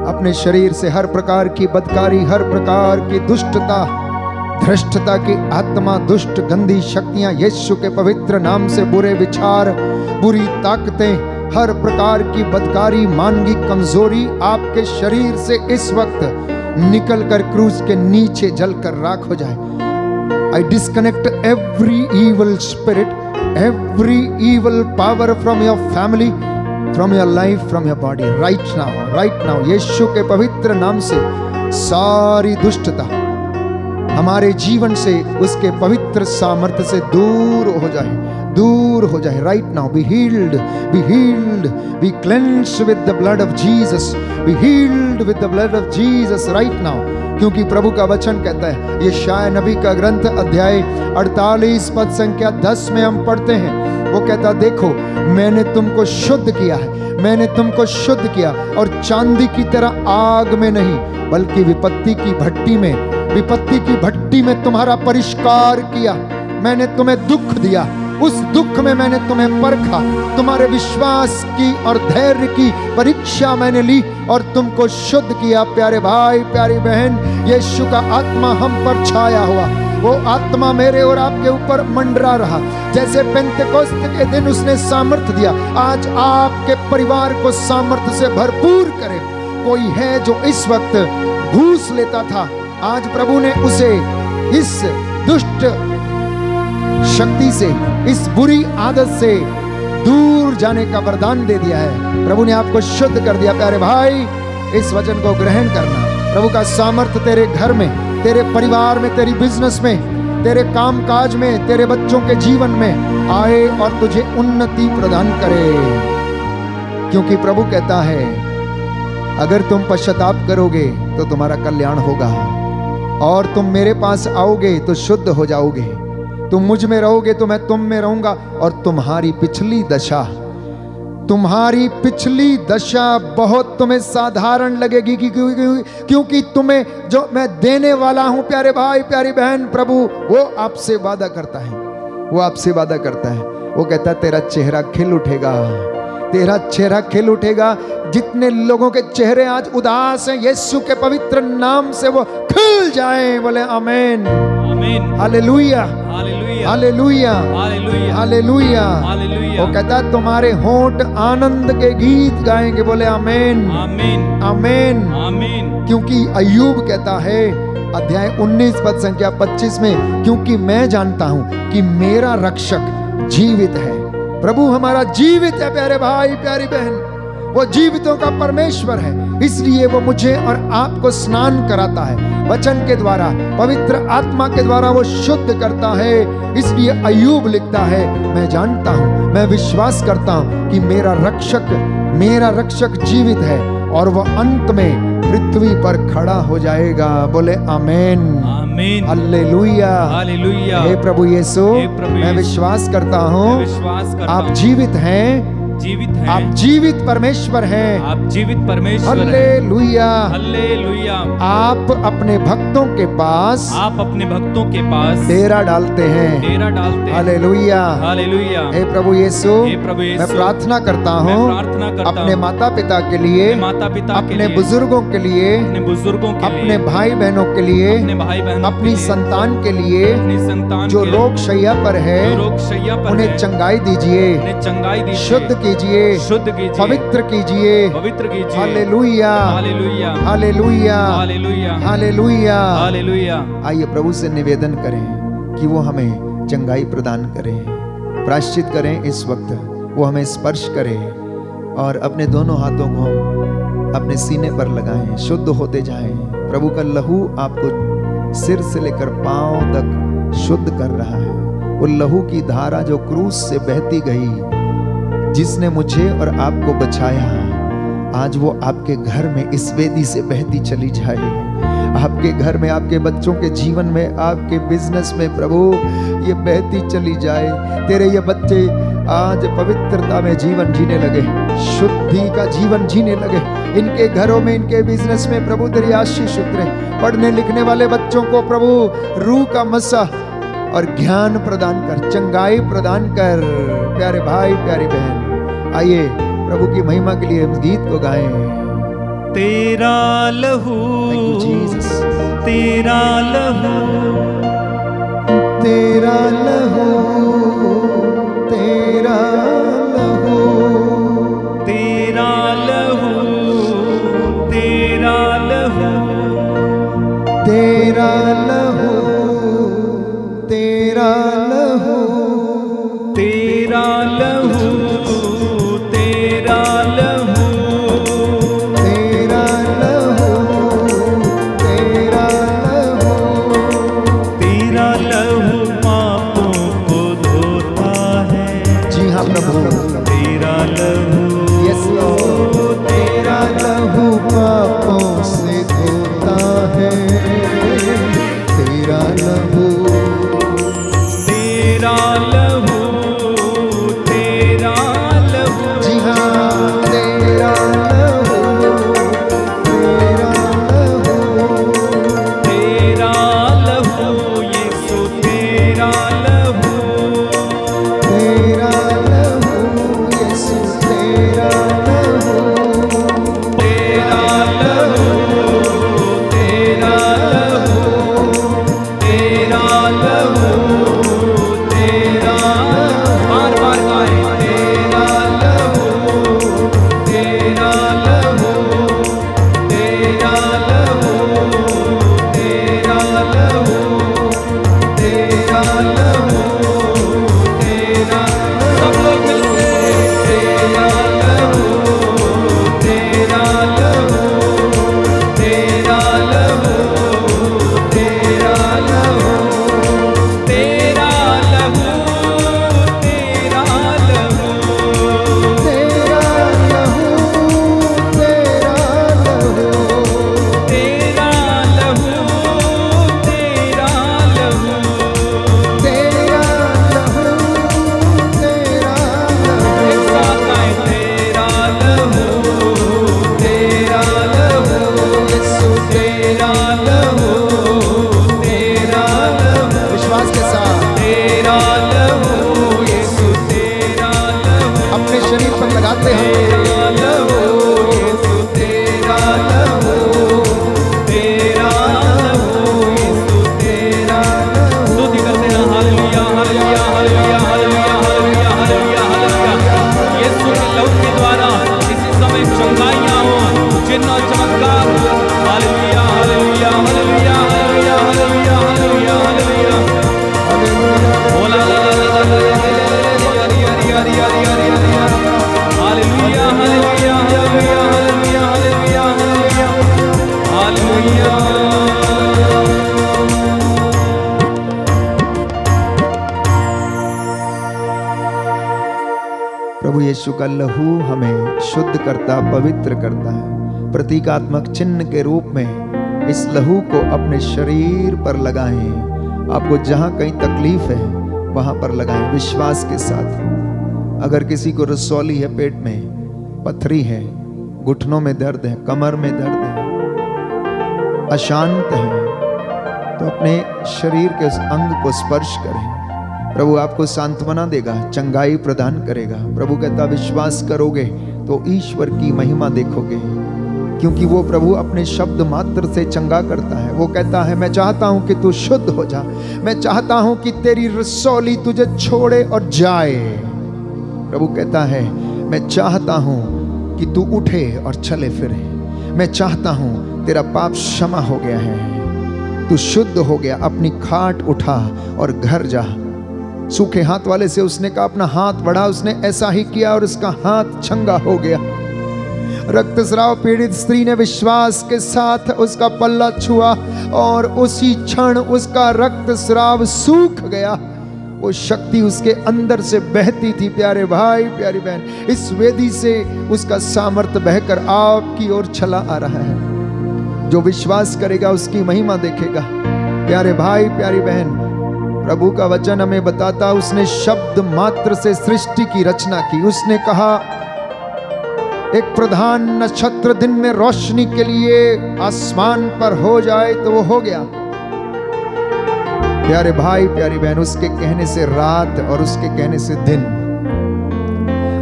अपने शरीर से हर प्रकार की बदकारी, हर प्रकार की दुष्टता, भ्रष्टता की आत्मा, दुष्ट गंदी शक्तियां, यीशु के पवित्र नाम से बुरे विचार, बुरी ताकतें, हर प्रकार की बदकारी, मानवी कमजोरी आपके शरीर से इस वक्त निकलकर क्रूस के नीचे जलकर राख हो जाए। I disconnect every evil spirit, every evil power from your family, from your life, from your body, right now, यीशु के पवित्र नाम से सारी दुष्टता हमारे जीवन से, उसके पवित्र सामर्थ्य से दूर हो जाए, दूर हो जाए। Right now be healed, be healed, be cleansed with the blood of Jesus, be healed with the blood of Jesus right now. क्योंकि प्रभु का वचन कहता है, ये शाय नबी का ग्रंथ अध्याय 48 पद संख्या 10 में हम पढ़ते हैं, वो कहता देखो मैंने तुमको शुद्ध किया है, मैंने तुमको शुद्ध किया और चांदी की तरह आग में नहीं बल्कि विपत्ति की भट्टी में, विपत्ति की भट्टी में तुम्हारा परिष्कार किया। मैंने तुम्हें दुख दिया, उस दुख में मैंने तुम्हें परखा, तुम्हारे विश्वास की और धैर्य की परीक्षा मैंने ली और तुमको शुद्ध किया। प्यारे भाई, प्यारी बहन, यीशु का आत्मा हम पर छाया हुआ, वो आत्मा मेरे और आपके ऊपर मंडरा रहा। जैसे पेंतेकोस्त के दिन उसने सामर्थ्य दिया, आज आपके परिवार को सामर्थ्य से भरपूर करे। कोई है जो इस वक्त घूस लेता था, आज प्रभु ने उसे इस दुष्ट शक्ति से, इस बुरी आदत से दूर जाने का वरदान दे दिया है। प्रभु ने आपको शुद्ध कर दिया। प्यारे भाई, इस वचन को ग्रहण करना। प्रभु का सामर्थ्य तेरे घर में, तेरे परिवार में, तेरी बिजनेस में, तेरे काम काज में, तेरे बच्चों के जीवन में आए और तुझे उन्नति प्रदान करे। क्योंकि प्रभु कहता है अगर तुम पश्चाताप करोगे तो तुम्हारा कल्याण होगा और तुम मेरे पास आओगे तो शुद्ध हो जाओगे। तुम मुझ में रहोगे तो मैं तुम में रहूंगा और तुम्हारी पिछली दशा बहुत तुम्हें साधारण लगेगी क्योंकि तुम्हें जो मैं देने वाला हूं प्यारे भाई, प्यारी बहन, प्रभु वो आपसे वादा करता है, वो आपसे वादा करता है। वो कहता है तेरा चेहरा खिल उठेगा, तेरा चेहरा खिल उठेगा। जितने लोगों के चेहरे आज उदास हैं, यीशु के पवित्र नाम से वो खिल जाएं। बोले आमीन, आमीन, hallelujah, hallelujah, hallelujah, hallelujah, hallelujah, hallelujah. वो कहता है तुम्हारे होंठ आनंद के गीत गाएंगे। बोले आमीन, आमीन, आमीन, आमीन। क्योंकि अय्यूब कहता है अध्याय 19 पद संख्या 25 में, क्योंकि मैं जानता हूं कि मेरा रक्षक जीवित है। प्रभु हमारा जीवित है प्यारे भाई, प्यारी बहन, वो जीवितों का परमेश्वर है। इसलिए वो मुझे और आपको स्नान कराता है वचन के द्वारा, पवित्र आत्मा के द्वारा वो शुद्ध करता है। इसलिए अय्यूब लिखता है मैं जानता हूं, मैं विश्वास करता हूं कि मेरा रक्षक जीवित है और वो अंत में पृथ्वी पर खड़ा हो जाएगा। बोले आमीन, आमीन, हालेलुया, हालेलुया। हे प्रभु यीशु, मैं विश्वास करता हूँ आप जीवित हैं, जीवित हैं, आप जीवित परमेश्वर हैं, आप जीवित परमेश्वर हैं। Hallelujah, hallelujah. आप अपने भक्तों के पास डेरा डालते हैं, डेरा डालते हैं। Hallelujah, hallelujah. हे प्रभु यीशु, मैं प्रार्थना करता हूँ अपने माता पिता के लिए, अपने बुजुर्गों के लिए, अपने भाई बहनों के लिए, अपनी संतान के लिए जो रोग शैया पर है, उन्हें चंगाई दीजिए, शुद्ध कीजिए, पवित्र कीजिए, hallelujah, hallelujah, hallelujah, hallelujah, hallelujah, hallelujah. आइए प्रभु से निवेदन करें कि वो हमें चंगाई प्रदान करें, प्रायश्चित करें। इस वक्त वो हमें स्पर्श करें और अपने दोनों हाथों को अपने सीने पर लगाएं, शुद्ध होते जाएं। प्रभु का लहू आपको सिर से लेकर पांव तक शुद्ध कर रहा है। वो लहू की धारा जो क्रूस से बहती गई, जिसने मुझे और आपको बचाया, आज वो आपके घर में इस वेदी से बहती चली जाए। आपके घर में, आपके बच्चों के जीवन में, आपके बिजनेस में प्रभु ये बहती चली जाए। तेरे ये बच्चे आज पवित्रता में जीवन जीने लगे, शुद्धि का जीवन जीने लगे। इनके घरों में, इनके बिजनेस में प्रभु तेरी आशीष उतरे। पढ़ने लिखने वाले बच्चों को प्रभु रूह का मसा और ज्ञान प्रदान कर, चंगाई प्रदान कर। प्यारे भाई प्यारी बहन, आइए प्रभु की महिमा के लिए इस गीत को गाएं। तेरा लहू, तेरा लहू, तेरा लहू, तेरा लहू, तेरा लहू, तेरा लहू, तेरा लहू, तेरा लहू, तेरा लहू, तेरा लहू, तेरा लहू, तेरा लहू, तेरा लहू पापों को धोता है। जी हाँ प्रभु, तेरा लहू, यस लॉर्ड, तेरा लहू पापों से धोता है। तेरा लहू, तेरा लहू, तेरा लहू, जी हाँ, तेरा लहू, तेरा लहू, तेरा लहू, यीशु तेरा लहू, तेरा लहू, यीशु तेरा लहू, तेरा लहू, तेरा लहू, तेरा लहू, तेरा, बार बार गाएं, तेरा लहू, तेरा लहू, तेरा लहू, तेरा लहू, तेरा लहू, तेरा, सब लोग मिलके, तेरा लहू, तेरा लहू, तेरा लहू, तेरा लहू, तेरा लहू, तेरा लहू, तेरा लहू, तेरा लहू, तेरा लहू, तेरा लहू, तेरा लहू, तेरा लहू, एक साथ गाएं, तेरा लहू, तेरा लहू, यीशु तेरा लहू, तेरा लहू, विश्वास के साथ तेरा लहू, यीशु तेरा लहू, अपने शरीर पर लगाते हैं। तेरा लहू, यीशु तेरा लहू, तेरा लहू, यीशु तेरा लहू। स्तुति करते हैं, hallelujah, hallelujah, hallelujah, hallelujah, hallelujah, hallelujah, hallelujah. Yeshu के लहू के द्वारा इसी समय चंगाइयां हो, चिन्ह और चमत्कार हो। Hallelujah, hallelujah, hallelujah, hallelujah, hallelujah, hallelujah, hallelujah. ओ ला ला ला ला ला ला ला ला ला, हरी हरी हरी हरी हरी हरी हरी। Hallelujah, hallelujah, hallelujah, hallelujah, hallelujah, hallelujah, hallelujah. प्रभु यीशु का लहू हमें शुद्ध करता, पवित्र करता है। प्रतीकात्मक चिन्ह के रूप में इस लहू को अपने शरीर पर लगाएं। आपको जहां कहीं तकलीफ है वहां पर लगाएं विश्वास के साथ। अगर किसी को रसौली है, पेट में पथरी है, घुटनों में दर्द है, कमर में दर्द है, अशांत है, तो अपने शरीर के उस अंग को स्पर्श करें। प्रभु आपको सांत्वना देगा, चंगाई प्रदान करेगा। प्रभु कहता विश्वास करोगे तो ईश्वर की महिमा देखोगे, क्योंकि वो प्रभु अपने शब्द मात्र से चंगा करता है। वो कहता है मैं चाहता हूं कि तू शुद्ध हो जा, मैं चाहता हूं कि तेरी रसौली तुझे छोड़े और जाए। प्रभु कहता है मैं चाहता हूं कि तू उठे और चले फिरे, मैं चाहता हूं तेरा पाप क्षमा हो गया है, तू शुद्ध हो गया, अपनी खाट उठा और घर जा। सूखे हाथ वाले से उसने कहा अपना हाथ बढ़ा, उसने ऐसा ही किया और उसका हाथ चंगा हो गया। रक्तस्राव पीड़ित स्त्री ने विश्वास के साथ उसका पल्ला छुआ और उसी क्षण उसका रक्तस्राव सूख गया। वो शक्ति उसके अंदर से बहती थी। प्यारे भाई प्यारी बहन, इस वेदी से उसका सामर्थ्य बहकर आपकी ओर चला आ रहा है। जो विश्वास करेगा उसकी महिमा देखेगा। प्यारे भाई प्यारी बहन, प्रभु का वचन हमें बताता, उसने शब्द मात्र से सृष्टि की रचना की। उसने कहा एक प्रधान नक्षत्र दिन में रोशनी के लिए आसमान पर हो जाए, तो वो हो गया। प्यारे भाई प्यारी बहन, उसके कहने से रात और उसके कहने से दिन,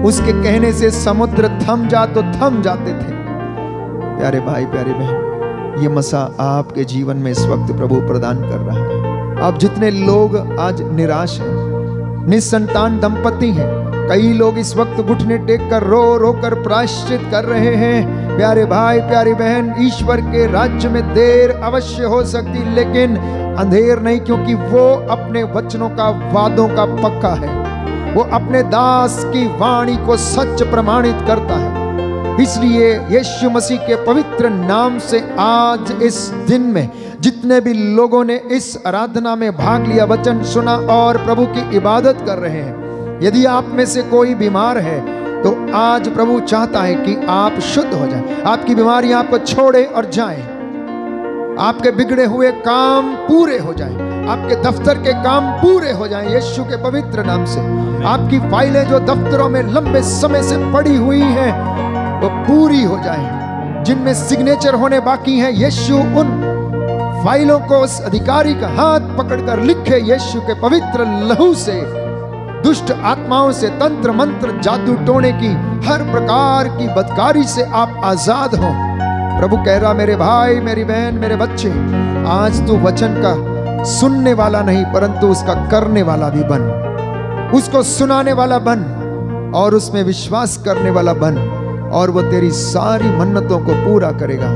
उसके कहने से समुद्र थम जा तो थम जाते थे। प्यारे भाई प्यारी बहन, ये मसा आपके जीवन में इस वक्त प्रभु प्रदान कर रहा है। आप जितने लोग आज निराश हैं, निसंतान दंपति हैं, कई लोग इस वक्त घुटने टेक कर रो रो कर प्रायश्चित कर रहे हैं। प्यारे भाई प्यारी बहन, ईश्वर के राज्य में देर अवश्य हो सकती, लेकिन अंधेर नहीं, क्योंकि वो अपने वचनों का, वादों का पक्का है। वो अपने दास की वाणी को सच प्रमाणित करता है। इसलिए यीशु मसीह के पवित्र नाम से आज इस दिन में जितने भी लोगों ने इस आराधना में भाग लिया, वचन सुना और प्रभु की इबादत कर रहे हैं, यदि आप में से कोई बीमार है तो आज प्रभु चाहता है कि आप शुद्ध हो जाएं, आपकी बीमारियां आपको छोड़े और जाएं, आपके बिगड़े हुए काम पूरे हो जाएं, आपके दफ्तर के काम पूरे हो जाएं यीशु के पवित्र नाम से। आपकी फाइलें जो दफ्तरों में लंबे समय से पड़ी हुई हैं वो पूरी हो जाएं, जिनमें सिग्नेचर होने बाकी हैं, यीशु उन फाइलों को उस अधिकारी का हाथ पकड़कर लिखे यीशु के पवित्र लहू से। दुष्ट आत्माओं से, तंत्र मंत्र जादू टोने की हर प्रकार की बदकारी से आप आजाद हो। प्रभु कह रहा, मेरे भाई मेरी बहन मेरे बच्चे, आज तू वचन का सुनने वाला नहीं परंतु उसका करने वाला भी बन, उसको सुनाने वाला बन और उसमें विश्वास करने वाला बन, और वो तेरी सारी मन्नतों को पूरा करेगा।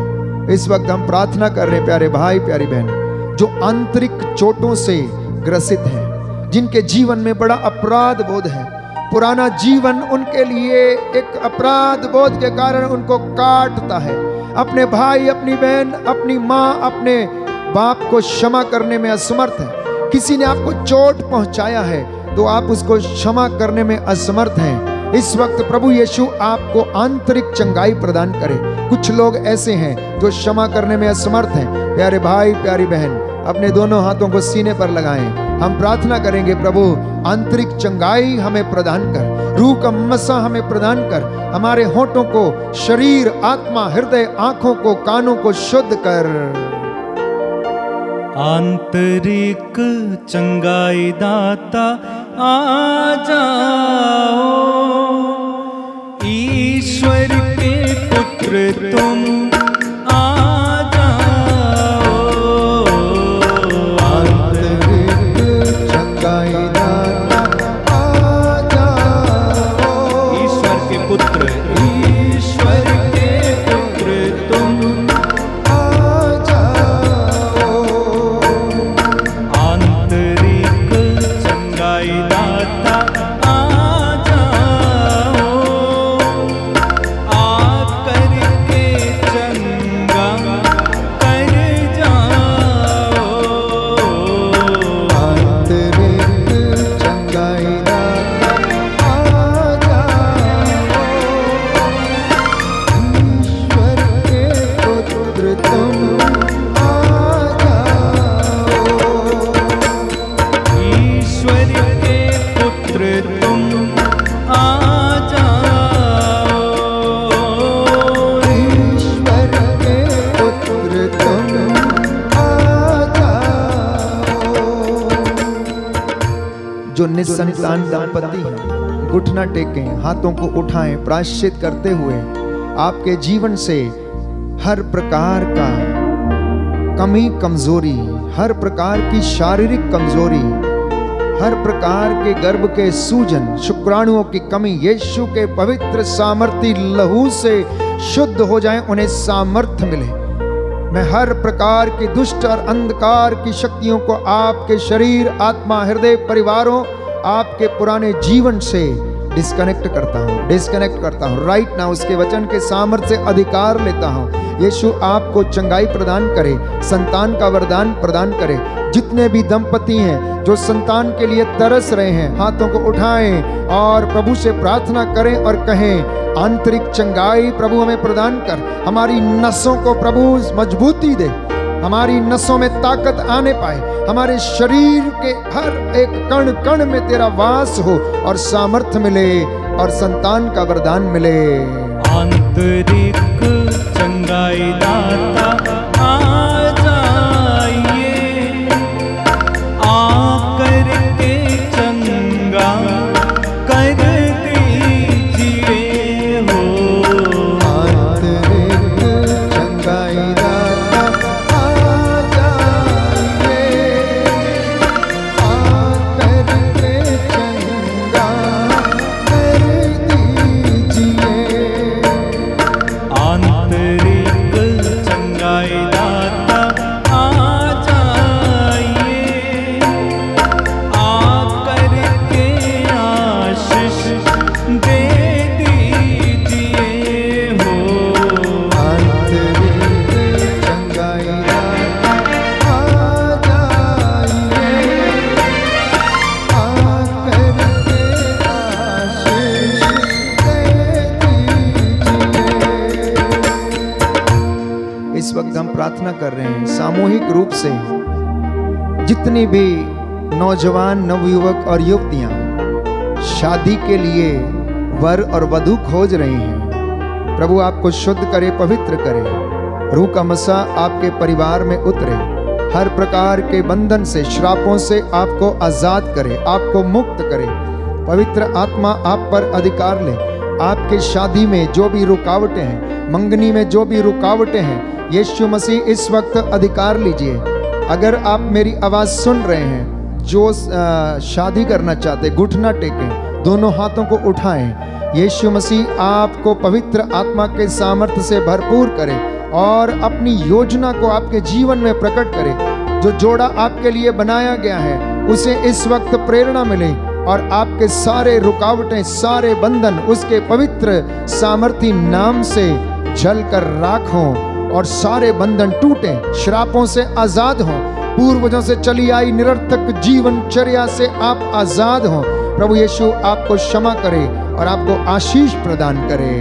इस वक्त हम प्रार्थना कर रहे हैं प्यारे भाई प्यारी बहन, जो आंतरिक चोटों से ग्रसित हैं, जिनके जीवन में बड़ा अपराध बोध है, पुराना जीवन उनके लिए एक अपराध बोध के कारण उनको काटता है, अपने भाई अपनी बहन अपनी माँ अपने बाप को क्षमा करने में असमर्थ है, किसी ने आपको चोट पहुंचाया है तो आप उसको क्षमा करने में असमर्थ हैं। इस वक्त प्रभु यीशु आपको आंतरिक चंगाई प्रदान करे। कुछ लोग ऐसे हैं जो क्षमा करने में असमर्थ हैं। प्यारे भाई प्यारी बहन, अपने दोनों हाथों को सीने पर लगाएं। हम प्रार्थना करेंगे, प्रभु आंतरिक चंगाई हमें प्रदान कर, रूह का मसा हमें प्रदान कर, हमारे होठों को, शरीर, आत्मा, हृदय, आंखों को, कानों को शुद्ध कर। आंतरिक चंगाई दाता आ जाओ, ईश्वर के पुत्र तुम आ जाओ। आंतरिक चंगाई दाता आ जाओ, ईश्वर के पुत्र, ईश्वर के पुत्र तुम जो निसंतान दंपति हैं, घुटना टेकें, हाथों को उठाएं, प्रायश्चित करते हुए आपके जीवन से हर प्रकार का कमी कमजोरी, हर प्रकार की शारीरिक कमजोरी, हर प्रकार के गर्भ के सूजन, शुक्राणुओं की कमी यीशु के पवित्र सामर्थी लहू से शुद्ध हो जाएं, उन्हें सामर्थ्य मिले। मैं हर प्रकार की दुष्ट और अंधकार की शक्तियों को आपके शरीर, आत्मा, हृदय, परिवारों, आपके पुराने जीवन से डिस्कनेक्ट करता हूँ राइट नाउ। उसके वचन के सामर्थ्य से अधिकार लेता हूँ। यीशु आपको चंगाई प्रदान करे, संतान का वरदान प्रदान करे। जितने भी दंपति हैं जो संतान के लिए तरस रहे हैं, हाथों को उठाएं और प्रभु से प्रार्थना करें और कहें, आंतरिक चंगाई प्रभु हमें प्रदान कर, हमारी नसों को प्रभु मजबूती दे, हमारी नसों में ताकत आने पाए, हमारे शरीर के हर एक कण कण में तेरा वास हो और सामर्थ्य मिले और संतान का वरदान मिले। आंतरिक चंगाई दाता आ जाइए, प्रार्थना कर रहे हैं सामूहिक रूप से, जितनी भी नौजवान नवयुवक और युवतियां शादी के लिए वर और वधू खोज रही हैं, प्रभु आपको शुद्ध करे, पवित्र करे, रूह का मसा आपके परिवार में उतरे, हर प्रकार के बंधन से, श्रापों से आपको आजाद करे, आपको मुक्त करे, पवित्र आत्मा आप पर अधिकार ले। आपके शादी में जो भी रुकावटें हैं, मंगनी में जो भी रुकावटें हैं, यीशु मसीह इस वक्त अधिकार लीजिए। अगर आप मेरी आवाज सुन रहे हैं, जो शादी करना चाहते, घुटना टेकें, दोनों हाथों को उठाएं। यीशु मसीह आपको पवित्र आत्मा के सामर्थ्य से भरपूर करे और अपनी योजना को आपके जीवन में प्रकट करे। जो जोड़ा आपके लिए बनाया गया है उसे इस वक्त प्रेरणा मिले और आपके सारे रुकावटें, सारे बंधन उसके पवित्र सामर्थी नाम से जलकर राख हों और सारे बंधन टूटें, श्रापों से आजाद हों, पूर्वजों से चली आई निरर्थक जीवनचर्या से आप आजाद हों। प्रभु यीशु आपको क्षमा करे और आपको आशीष प्रदान करे।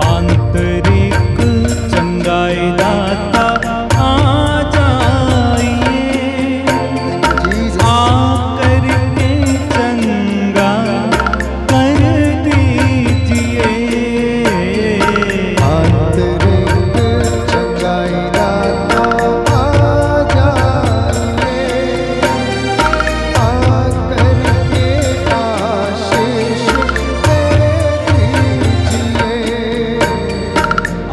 आंतरिक चंगाई दाता आ जाइए, आकर के चंगा कर दीजिए। आंतरिक चंगाई दाता आ जाइए, आकर के आशीष दे दीजिए।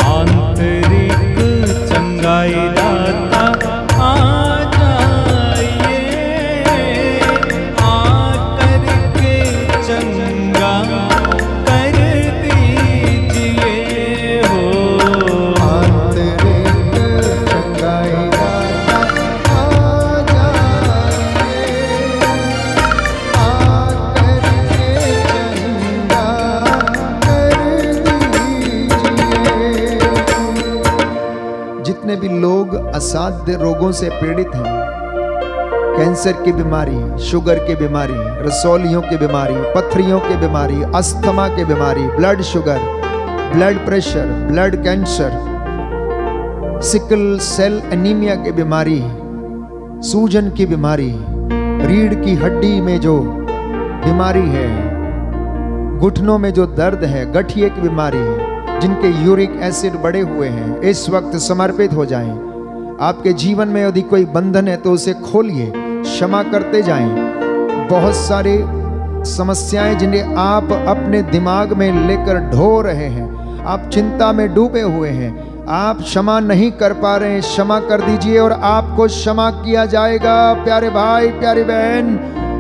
आंतरिक चंगाई दाता आ जाइए, आकर के चंगा कर दीजिए हो। आंतरिक चंगाई दाता आ जाइए, आकर के चंगा कर दीजिए। जितने भी लोग असाध्य रोगों से पीड़ित हैं, कैंसर की बीमारी, शुगर की बीमारी, रसौलियों की बीमारी, पथरियों की बीमारी, अस्थमा की बीमारी, blood sugar, blood pressure, blood cancer, sickle cell anaemia की बीमारी, सूजन की बीमारी, रीढ़ की हड्डी में जो बीमारी है, घुटनों में जो दर्द है, गठिए की बीमारी, जिनके यूरिक एसिड बढ़े हुए हैं, इस वक्त समर्पित हो जाएं। आपके जीवन में यदि कोई बंधन है तो उसे खोलिए, क्षमा करते जाएं। बहुत सारी समस्याएं जिन्हें आप अपने दिमाग में लेकर ढो रहे हैं, आप चिंता में डूबे हुए हैं, आप क्षमा नहीं कर पा रहे हैं, क्षमा कर दीजिए और आपको क्षमा किया जाएगा। प्यारे भाई, प्यारी बहन,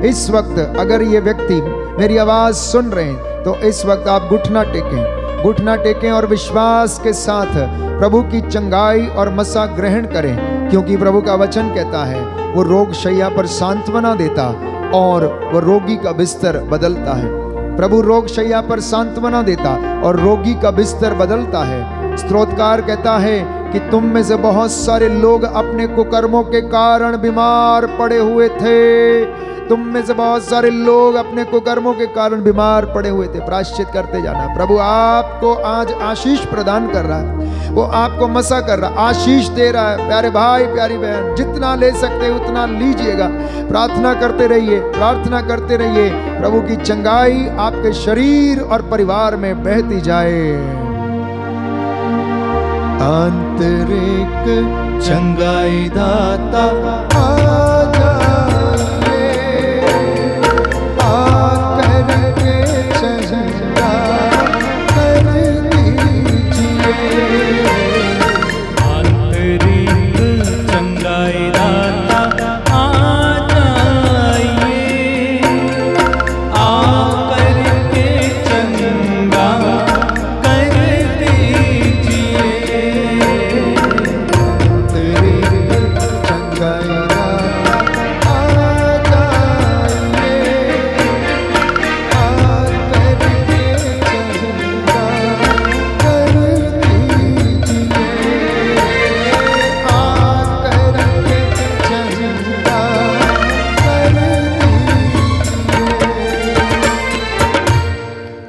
इस वक्त अगर ये व्यक्ति मेरी आवाज सुन रहे हैं तो इस वक्त आप घुटना टेकें, घुटना टेकें और विश्वास के साथ प्रभु की चंगाई और मसा ग्रहण करें, क्योंकि प्रभु का वचन कहता है वो रोग शैया पर सांत्वना देता और वो रोगी का बिस्तर बदलता है। प्रभु रोग शैया पर सांत्वना देता और रोगी का बिस्तर बदलता है। स्तोत्रकार कहता है कि तुम में से बहुत सारे लोग अपने कुकर्मों के कारण बीमार पड़े हुए थे। तुम में से बहुत सारे लोग अपने कुकर्मों के कारण बीमार पड़े हुए थे। प्रायश्चित करते जाना। प्रभु आपको आज आशीष प्रदान कर रहा है, वो आपको मसा कर रहा है, आशीष दे रहा है। प्यारे भाई, प्यारी बहन, जितना ले सकते उतना लीजिएगा। प्रार्थना करते रहिए, प्रार्थना करते रहिए, प्रभु की चंगाई आपके शरीर और परिवार में बहती जाए। आंतरिक चंगाई दाता आ जाइए, आकर के चंगा कर दीजिए। आंतरिक चंगाई दाता आ जाइए, आकर के चंगा कर दीजिए।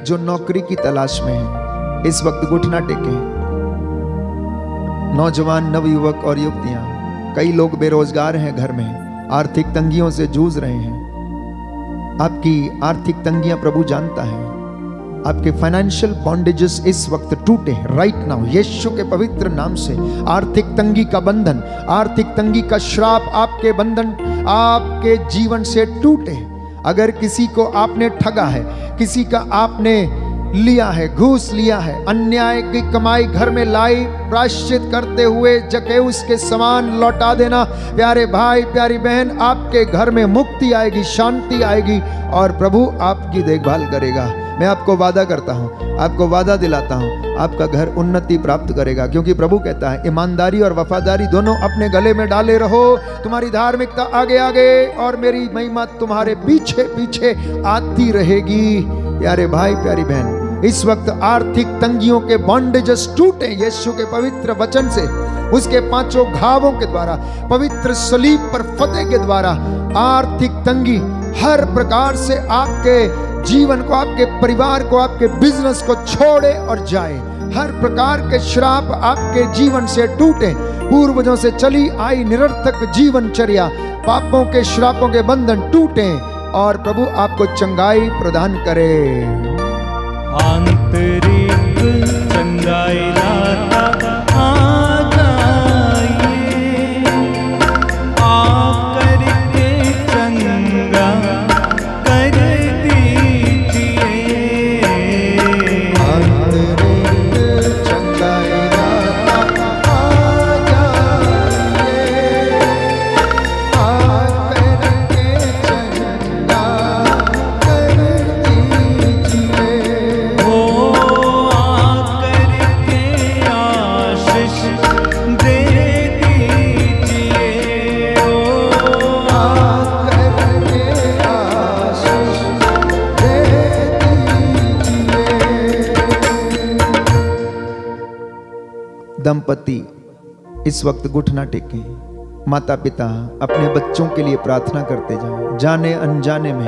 जो नौकरी की तलाश में है, इस वक्त घुटना टेके। नौजवान नवयुवक और युवतियां, कई लोग बेरोजगार हैं, घर में आर्थिक तंगियों से जूझ रहे हैं। आपकी आर्थिक तंगियां प्रभु जानता है। आपके फाइनेंशियल बॉन्डेजेस इस वक्त टूटे राइट नाउ, यीशु के पवित्र नाम से। आर्थिक तंगी का बंधन, आर्थिक तंगी का श्राप, आपके बंधन आपके जीवन से टूटे। अगर किसी को आपने ठगा है, किसी का आपने लिया है, घूस लिया है, अन्याय की कमाई घर में लाई, प्रायश्चित करते हुए जकेउस के समान लौटा देना। प्यारे भाई, प्यारी बहन, आपके घर में मुक्ति आएगी, शांति आएगी और प्रभु आपकी देखभाल करेगा। मैं आपको वादा करता हूं, आपको वादा दिलाता हूं, आपका घर उन्नति प्राप्त करेगा, क्योंकि प्रभु कहता है ईमानदारी और वफादारी दोनों अपने गले में डाले रहो। तुम्हारी धार्मिकता आगे आगे और मेरी महिमा तुम्हारे पीछे पीछे आती रहेगी। प्यारे भाई, प्यारी बहन, इस वक्त आर्थिक तंगियों के बॉन्डेजेस टूटे यीशु के पवित्र वचन से। उसके 5 घावों के द्वारा, पवित्र सलीब पर फतेह के द्वारा आर्थिक तंगी हर प्रकार से आपके जीवन को, आपके परिवार को, आपके बिजनेस को छोड़े और जाए। हर प्रकार के श्राप आपके जीवन से टूटे। पूर्वजों से चली आई निरर्थक जीवनचर्या, पापों के श्रापों के बंधन टूटे और प्रभु आपको चंगाई प्रदान करे। आंतरिक चंगाई लाता आ जाइए, आकर के चंगा कर दीजिए। आंतरिक चंगाई लाता आ जाइए, आकर के चंगा कर दीजिए। दंपति इस वक्त घुटना टेकें। माता पिता अपने बच्चों के लिए प्रार्थना करते जाएं। जाने अनजाने में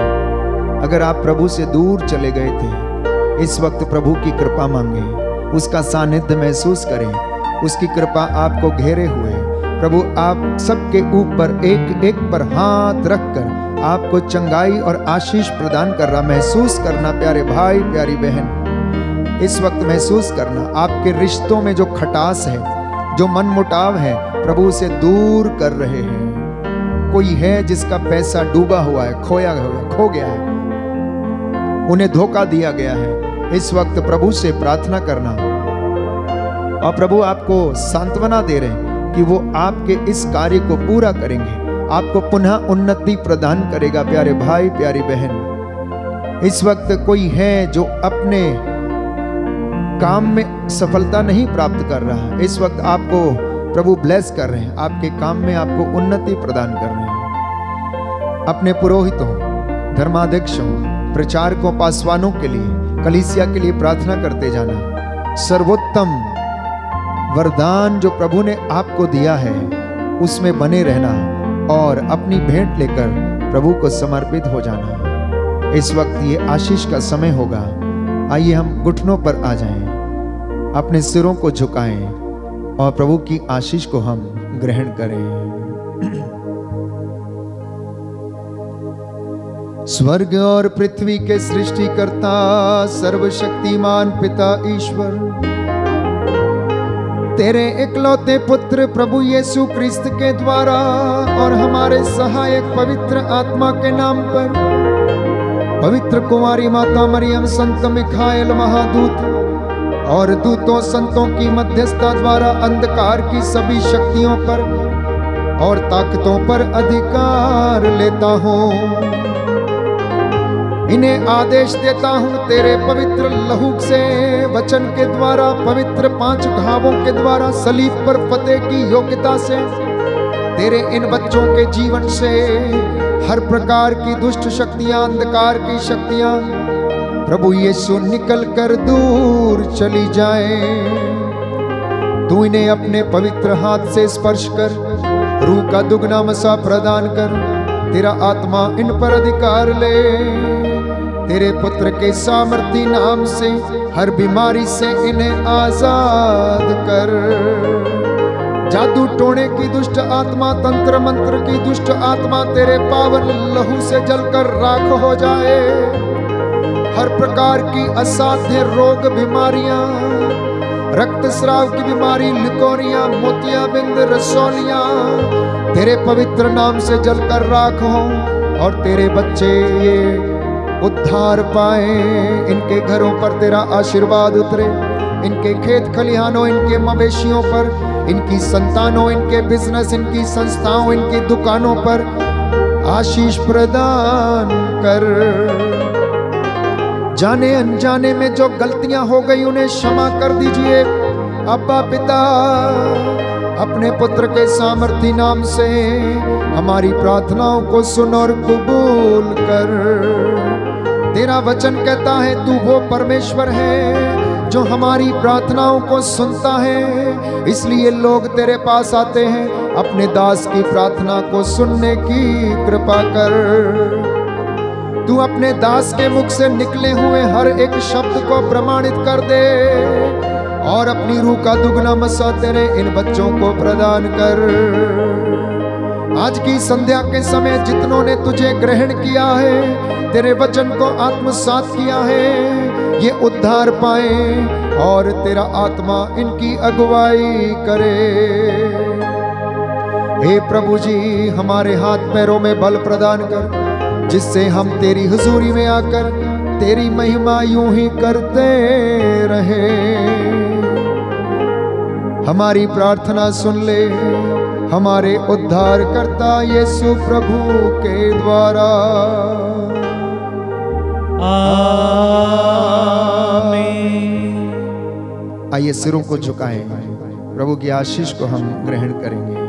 अगर आप प्रभु से दूर चले गए थे, इस वक्त प्रभु की कृपा मांगे, उसका सानिध्य महसूस करें, उसकी कृपा आपको घेरे हुए। प्रभु आप सबके ऊपर एक एक पर हाथ रखकर आपको चंगाई और आशीष प्रदान कर रहा। महसूस करना प्यारे भाई, प्यारी बहन, इस वक्त महसूस करना आपके रिश्तों में जो खटास है, जो मनमुटाव है, प्रभु से दूर कर रहे हैं। कोई है जिसका पैसा डूबा हुआ है, खो गया है, उन्हें धोखा दिया गया है। इस वक्त प्रभु से प्रार्थना करना और प्रभु आपको सांत्वना दे रहे हैं कि वो आपके इस कार्य को पूरा करेंगे, आपको पुनः उन्नति प्रदान करेगा। प्यारे भाई, प्यारी बहन, इस वक्त कोई है जो अपने काम में सफलता नहीं प्राप्त कर रहा, इस वक्त आपको प्रभु ब्लेस कर रहे हैं, आपके काम में आपको उन्नति प्रदान कर रहे हैं। अपने पुरोहितों, धर्माध्यक्षों, प्रचारकों, पासवानों के लिए, कलीसिया के लिए प्रार्थना करते जाना। सर्वोत्तम वरदान जो प्रभु ने आपको दिया है उसमें बने रहना और अपनी भेंट लेकर प्रभु को समर्पित हो जाना। इस वक्त ये आशीष का समय होगा। आइए हम घुटनों पर आ जाएं, अपने सिरों को झुकाएं और प्रभु की आशीष को हम ग्रहण करें। स्वर्ग और पृथ्वी के सृष्टिकर्ता, सर्वशक्तिमान पिता ईश्वर, तेरे इकलौते पुत्र प्रभु यीशु क्रिस्त के द्वारा और हमारे सहायक पवित्र आत्मा के नाम पर पवित्र कुमारी माता मरियम, संत मिखाएल महादूत और दूतों संतों की मध्यस्थता द्वारा अंधकार की सभी शक्तियों पर और ताकतों पर अधिकार लेता हूँ। इन्हें आदेश देता हूँ तेरे पवित्र लहू से, वचन के द्वारा, पवित्र 5 घावों के द्वारा, सलीब पर फतेह की योग्यता से, तेरे इन बच्चों के जीवन से हर प्रकार की दुष्ट शक्तियां, अंधकार की शक्तियां प्रभु यीशु निकल कर दूर चली जाए। तू इन्हें अपने पवित्र हाथ से स्पर्श कर रूह का दुगना मसा प्रदान कर, तेरा आत्मा इन पर अधिकार ले। तेरे पुत्र के सामर्थी नाम से हर बीमारी से इन्हें आजाद कर। जादू टोने की दुष्ट आत्मा, तंत्र मंत्र की दुष्ट आत्मा तेरे पावन लहू से जलकर राख हो जाए। हर प्रकार की असाध्य रोग बीमारियां, रक्तस्राव की बीमारी, लिकोरियां, मोतियाबिंद, रसौलियां तेरे पवित्र नाम से जलकर राख हो और तेरे बच्चे ये उद्धार पाए। इनके घरों पर तेरा आशीर्वाद उतरे, इनके खेत खलिहानों, इनके मवेशियों पर, इनकी संतानों, इनके बिजनेस, इनकी संस्थाओं, इनकी दुकानों पर आशीष प्रदान कर। जाने अनजाने में जो गलतियां हो गई उन्हें क्षमा कर दीजिए। अब्बा पिता, अपने पुत्र के सामर्थी नाम से हमारी प्रार्थनाओं को सुन और कबूल कर। तेरा वचन कहता है तू वो परमेश्वर है जो हमारी प्रार्थनाओं को सुनता है, इसलिए लोग तेरे पास आते हैं। अपने दास की प्रार्थना को सुनने की कृपा कर। तू अपने दास के मुख से निकले हुए हर एक शब्द को प्रमाणित कर दे और अपनी रूह का दुगना मसा तेरे इन बच्चों को प्रदान कर। आज की संध्या के समय जितनों ने तुझे ग्रहण किया है, तेरे वचन को आत्मसात किया है, ये उद्धार पाए और तेरा आत्मा इनकी अगुवाई करे। हे प्रभु जी, हमारे हाथ पैरों में बल प्रदान कर, जिससे हम तेरी हुजूरी में आकर तेरी महिमा यूं ही करते रहे। हमारी प्रार्थना सुन ले हमारे उद्धार करता यीशु प्रभु के द्वारा। आमीन। आइए सिरों को झुकाएं, प्रभु की आशीष को हम ग्रहण करेंगे।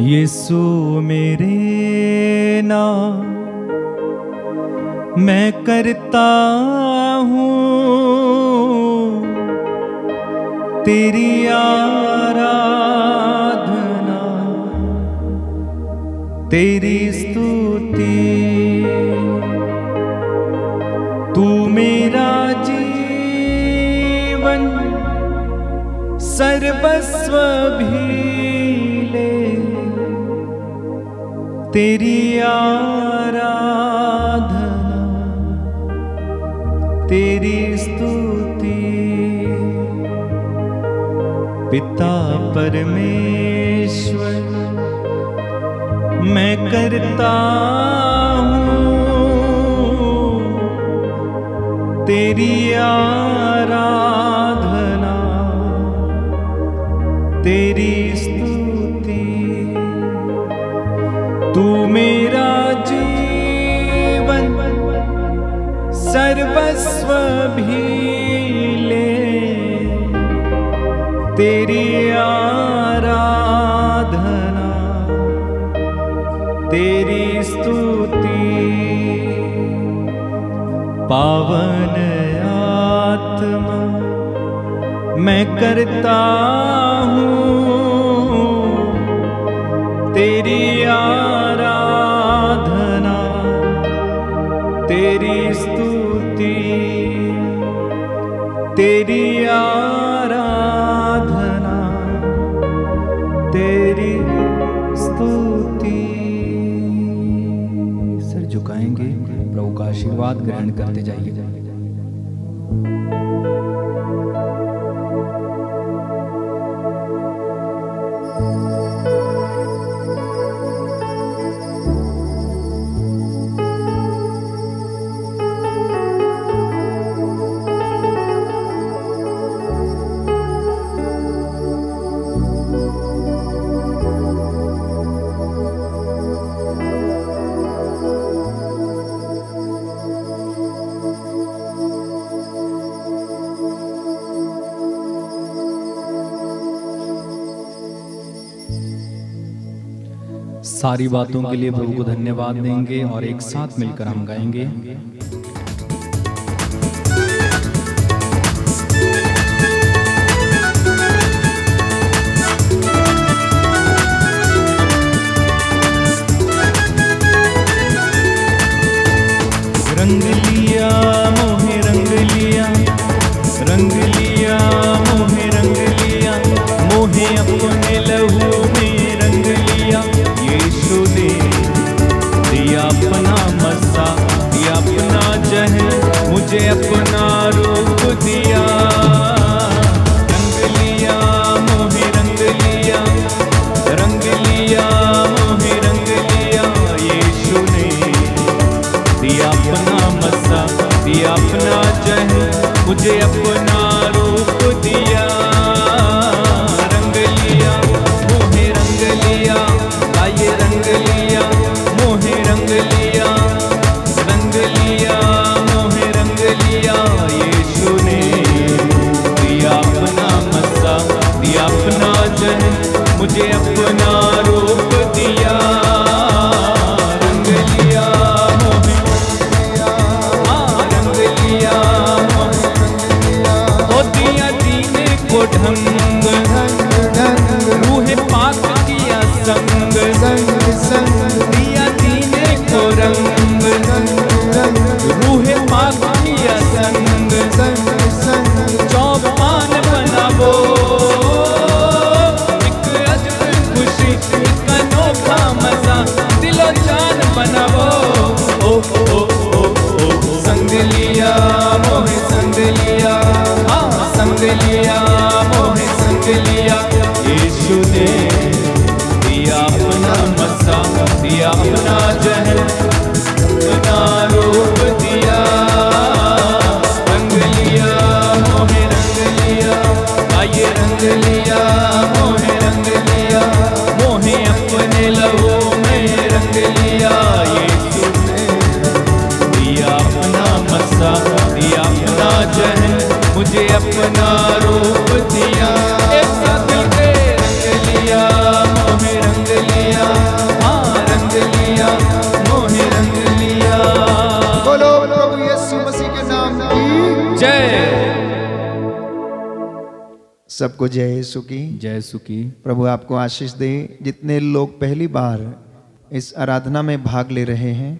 यीशु मेरे नाम मैं करता हूँ तेरी आराधना, तेरी स्तुति। तू मेरा जीवन सर्वस्व भी ले, तेरी आराधना, तेरी स्तुति। पिता परमेश्वर मैं करता हूँ तेरी आराधना, तेरी स्तुति। तू मेरा जीवन सर्वस्व भी ले, तेरी आराधना, तेरी स्तुति। पावन आत्मा मैं करता हूँ तेरी आराधना, तेरी स्तुति, तेरी आराधना, तेरी स्तुति। सर झुकाएंगे, प्रभु का आशीर्वाद ग्रहण करते जाइए। सारी बातों के लिए प्रभु को धन्यवाद देंगे और एक साथ मिलकर हम गाएंगे। रंग लिया मोहे रंग लिया, रंग लिया मोहे रंग लिया, मोहे अपना रूप दिया, रंग लिया मोहे रंग लिया, रंग लिया मोहे रंग लिया। यीशु ने दिया अपना मसा, दिया अपना जहन, मुझे अपना रूप दिया, रंग लिया मोहे रंग लिया, आइए रंग लिया मोहे रंग लिया, रंग लिया मोहे रंग लिया। यीशु ने दिया अपना मसा, दिया अपना जहन, मुझे अपना रूप दिया, रंग लिया मोहे रंग लिया मोहे, ओ दिया दीने को ढंग, रूह पाक किया संग, दिया दीने को रंग, रूह पाक किया संग, चौपान बनावो एक अजब खुशी, एक अनोखा मजा, दिलो जान बनावो। ओ ओ ओ ओ संग लिया मोहे संग लिया, हाँ संग लिया मोहे संग लिया। यीशु ने दिया अपना मसा, दिया अपना जहन, अपना रूप दिया, रंग लिया मोहे रंग लिया, आइए रंग लिया मोहे रंग लिया, मोहे अपने लहू में रंग लिया। यीशु ने दिया अपना मसा, दिया अपना जहन, मुझे अपना रूप दिया, एक साथ मिलके रंग लिया मोहे रंग लिया, हाँ रंग लिया मोहे रंग लिया। बोलो प्रभु यीशु मसीह के नाम की जय। सबको जय यीशु की। जय यीशु की। प्रभु आपको आशीष दे। जितने लोग पहली बार इस आराधना में भाग ले रहे हैं,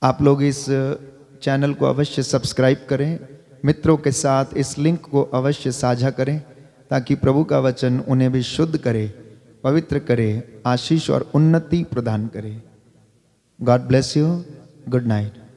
आप लोग इस चैनल को अवश्य सब्सक्राइब करें, मित्रों के साथ इस लिंक को अवश्य साझा करें, ताकि प्रभु का वचन उन्हें भी शुद्ध करे, पवित्र करे, आशीष और उन्नति प्रदान करे। God bless you. Good night.